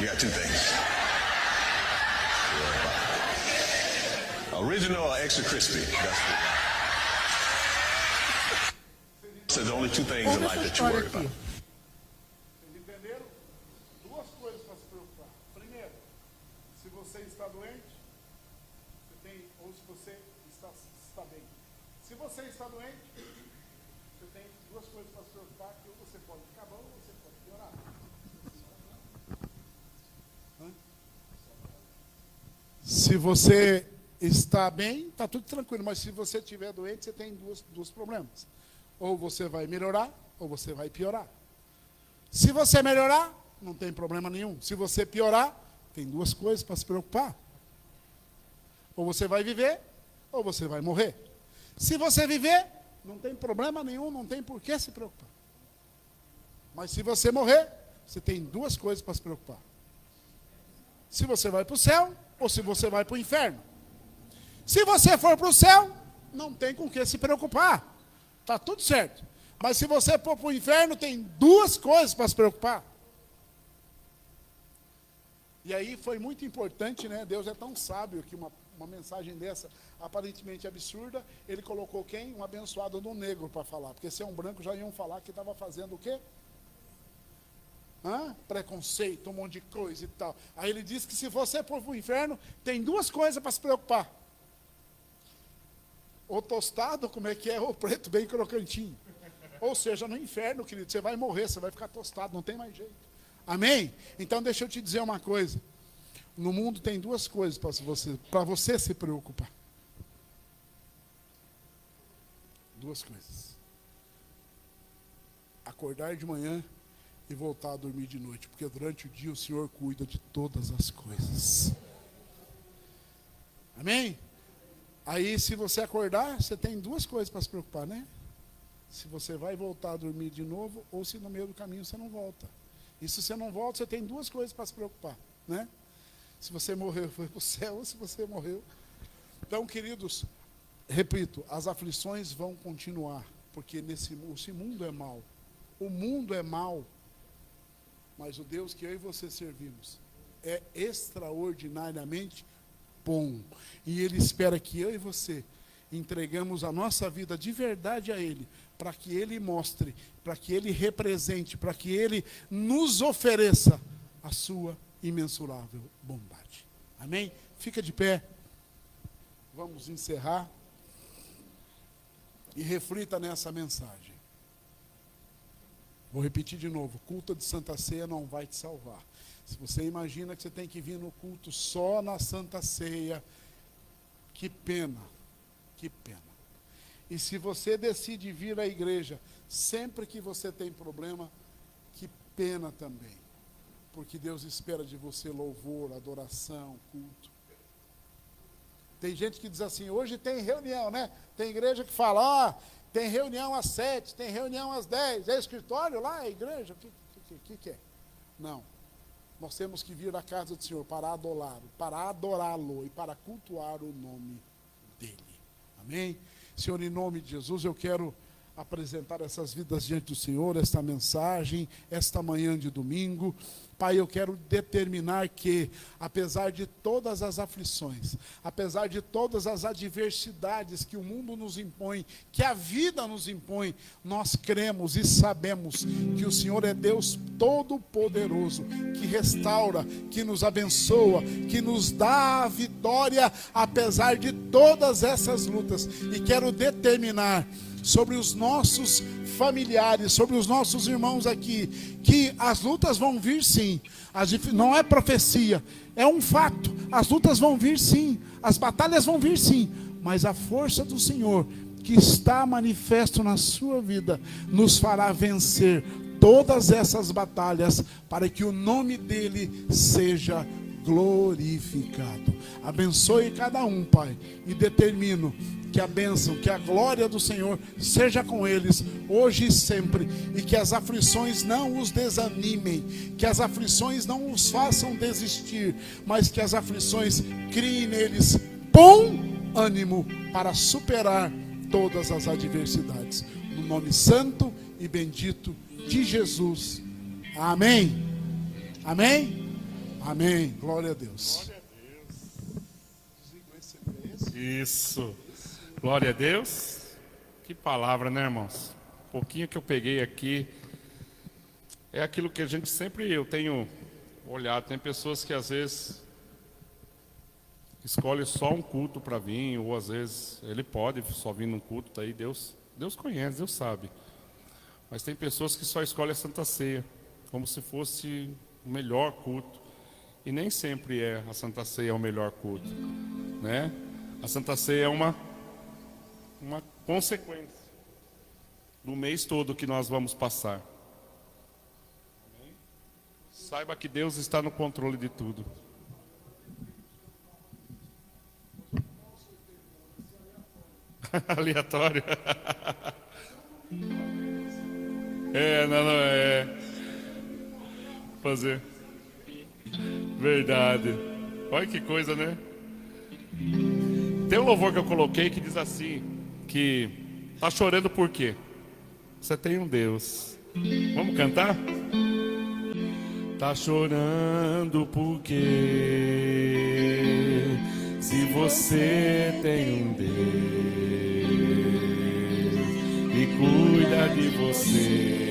you got 2 things to worry about. Original or extra crispy? That's so there's only 2 things in life that you worry about. Vocês entenderam? 2 coisas para se preocupar. Primeiro, se você está doente, você tem, ou se você está bem. Se você está doente, você tem 2 coisas para se preocupar, que ou você pode ficar bom ou você pode piorar. Hã? Se você está bem, está tudo tranquilo, mas se você estiver doente, você tem dois problemas. Ou você vai melhorar, ou você vai piorar. Se você melhorar, não tem problema nenhum. Se você piorar, tem 2 coisas para se preocupar. Ou você vai viver, ou você vai morrer. Se você viver, não tem problema nenhum, não tem por que se preocupar. Mas se você morrer, você tem 2 coisas para se preocupar. Se você vai para o céu, ou se você vai para o inferno. Se você for para o céu, não tem com que se preocupar. Está tudo certo. Mas se você for para o inferno, tem 2 coisas para se preocupar. E aí foi muito importante, né? Deus é tão sábio que uma mensagem dessa, aparentemente absurda, ele colocou quem? Um abençoado do negro para falar. Porque se é um branco, já iam falar que estava fazendo o quê? Preconceito, um monte de coisa e tal. Aí ele disse que se você for para o inferno, tem 2 coisas para se preocupar. Ou tostado, como é que é? Ou preto, bem crocantinho. Ou seja, no inferno, querido, você vai morrer, você vai ficar tostado, não tem mais jeito. Amém? Então deixa eu te dizer uma coisa. No mundo tem 2 coisas para você se preocupar. 2 coisas. Acordar de manhã e voltar a dormir de noite, porque durante o dia o Senhor cuida de todas as coisas. Amém? Aí, se você acordar, você tem 2 coisas para se preocupar, né? Se você vai voltar a dormir de novo, ou se no meio do caminho você não volta. E se você não volta, você tem 2 coisas para se preocupar, né? Se você morreu, foi para o céu, ou se você morreu. Então, queridos, repito, as aflições vão continuar, porque esse mundo é mau. O mundo é mau, mas o Deus que eu e você servimos é extraordinariamente bom. E Ele espera que eu e você entregamos a nossa vida de verdade a Ele, para que Ele mostre, para que Ele represente, para que Ele nos ofereça a sua imensurável bondade. Amém? Fica de pé. Vamos encerrar. E reflita nessa mensagem. Vou repetir de novo, culto de Santa Ceia não vai te salvar. Se você imagina que você tem que vir no culto só na Santa Ceia, que pena, que pena. E se você decide vir à igreja sempre que você tem problema, que pena também. Porque Deus espera de você louvor, adoração, culto. Tem gente que diz assim, hoje tem reunião, né? Tem igreja que fala, tem reunião às 7, tem reunião às 10. É escritório lá, é igreja? O que é? Não. Nós temos que vir à casa do Senhor para adorá-lo e para cultuar o nome dele. Amém? Senhor, em nome de Jesus, eu quero apresentar essas vidas diante do Senhor, esta mensagem, esta manhã de domingo. Pai, eu quero determinar que, apesar de todas as aflições, apesar de todas as adversidades que o mundo nos impõe, que a vida nos impõe, nós cremos e sabemos que o Senhor é Deus Todo-Poderoso, que restaura, que nos abençoa, que nos dá a vitória, apesar de todas essas lutas. E quero determinar sobre os nossos familiares, sobre os nossos irmãos aqui, que as lutas vão vir sim, não é profecia, é um fato, as lutas vão vir sim, as batalhas vão vir sim, mas a força do Senhor, que está manifesto na sua vida, nos fará vencer todas essas batalhas, para que o nome dele seja glorificado. Abençoe cada um, Pai, e determino que a bênção, que a glória do Senhor seja com eles, hoje e sempre, e que as aflições não os desanimem, que as aflições não os façam desistir, mas que as aflições criem neles bom ânimo para superar todas as adversidades. No nome santo e bendito de Jesus. Amém. Amém. Amém. Glória a Deus. Isso. Glória a Deus. Que palavra, né, irmãos? Um pouquinho que eu peguei aqui é aquilo que a gente sempre, eu tenho olhado. Tem pessoas que às vezes escolhem só um culto para vir, ou às vezes ele pode só vir num culto, tá aí Deus conhece, Deus sabe. Mas tem pessoas que só escolhem a Santa Ceia como se fosse o melhor culto. E nem sempre a Santa Ceia é o melhor culto, né? A Santa Ceia é uma consequência do mês todo que nós vamos passar. Amém? Saiba que Deus está no controle de tudo. Aleatório. Não é. Fazer. Verdade. Olha que coisa, né? Tem um louvor que eu coloquei que diz assim, que tá chorando por quê? Você tem um Deus. Vamos cantar? Tá chorando por quê? Se você tem um Deus e cuida de você,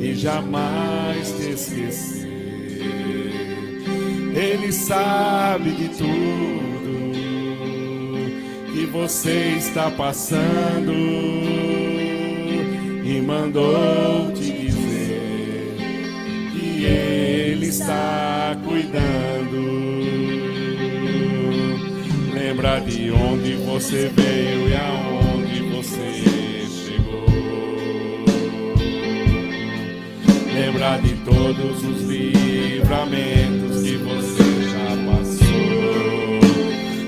e jamais te esquecer. Ele sabe de tudo que você está passando e mandou te dizer que Ele está cuidando. Lembra de onde você veio e aonde você chegou. Lembra de todos os livramentos que você já passou.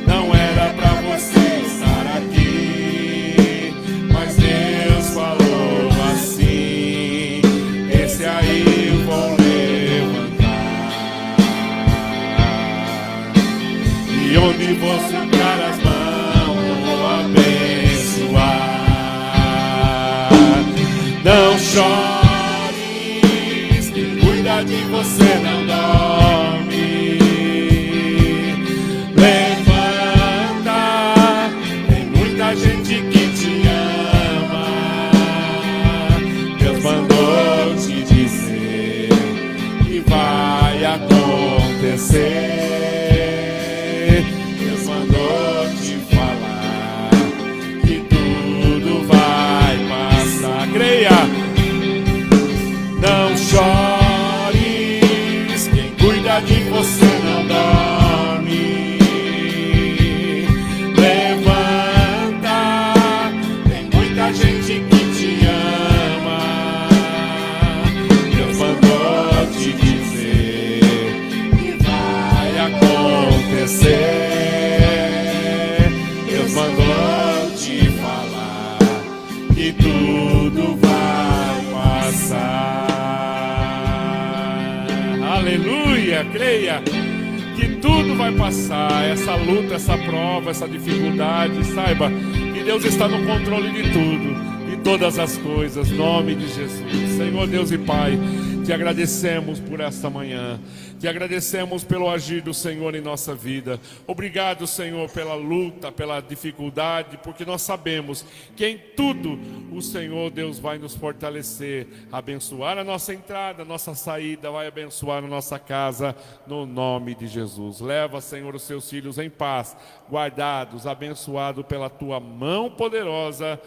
Não era pra você estar aqui, mas Deus falou assim: esse aí eu vou levantar. E onde você ficar as mãos, eu vou abençoar. Não chore, de você não dorme. Levanta, tem muita gente que te ama. Deus mandou te dizer que vai acontecer. Deus mandou te falar que tudo vai passar. Creia. tudo vai passar, essa luta, essa prova, essa dificuldade. Saiba que Deus está no controle de tudo, de todas as coisas, em nome de Jesus. Senhor Deus e Pai, te agradecemos por esta manhã, te agradecemos pelo agir do Senhor em nossa vida. Obrigado, Senhor, pela luta, pela dificuldade, porque nós sabemos que em tudo o Senhor Deus vai nos fortalecer, abençoar a nossa entrada, a nossa saída, vai abençoar a nossa casa, no nome de Jesus. Leva, Senhor, os seus filhos em paz, guardados, abençoados pela tua mão poderosa,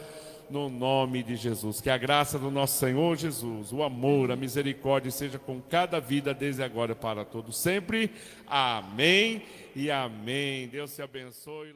no nome de Jesus. Que a graça do nosso Senhor Jesus, o amor, a misericórdia seja com cada vida desde agora e para todos sempre. Amém e amém. Deus te abençoe.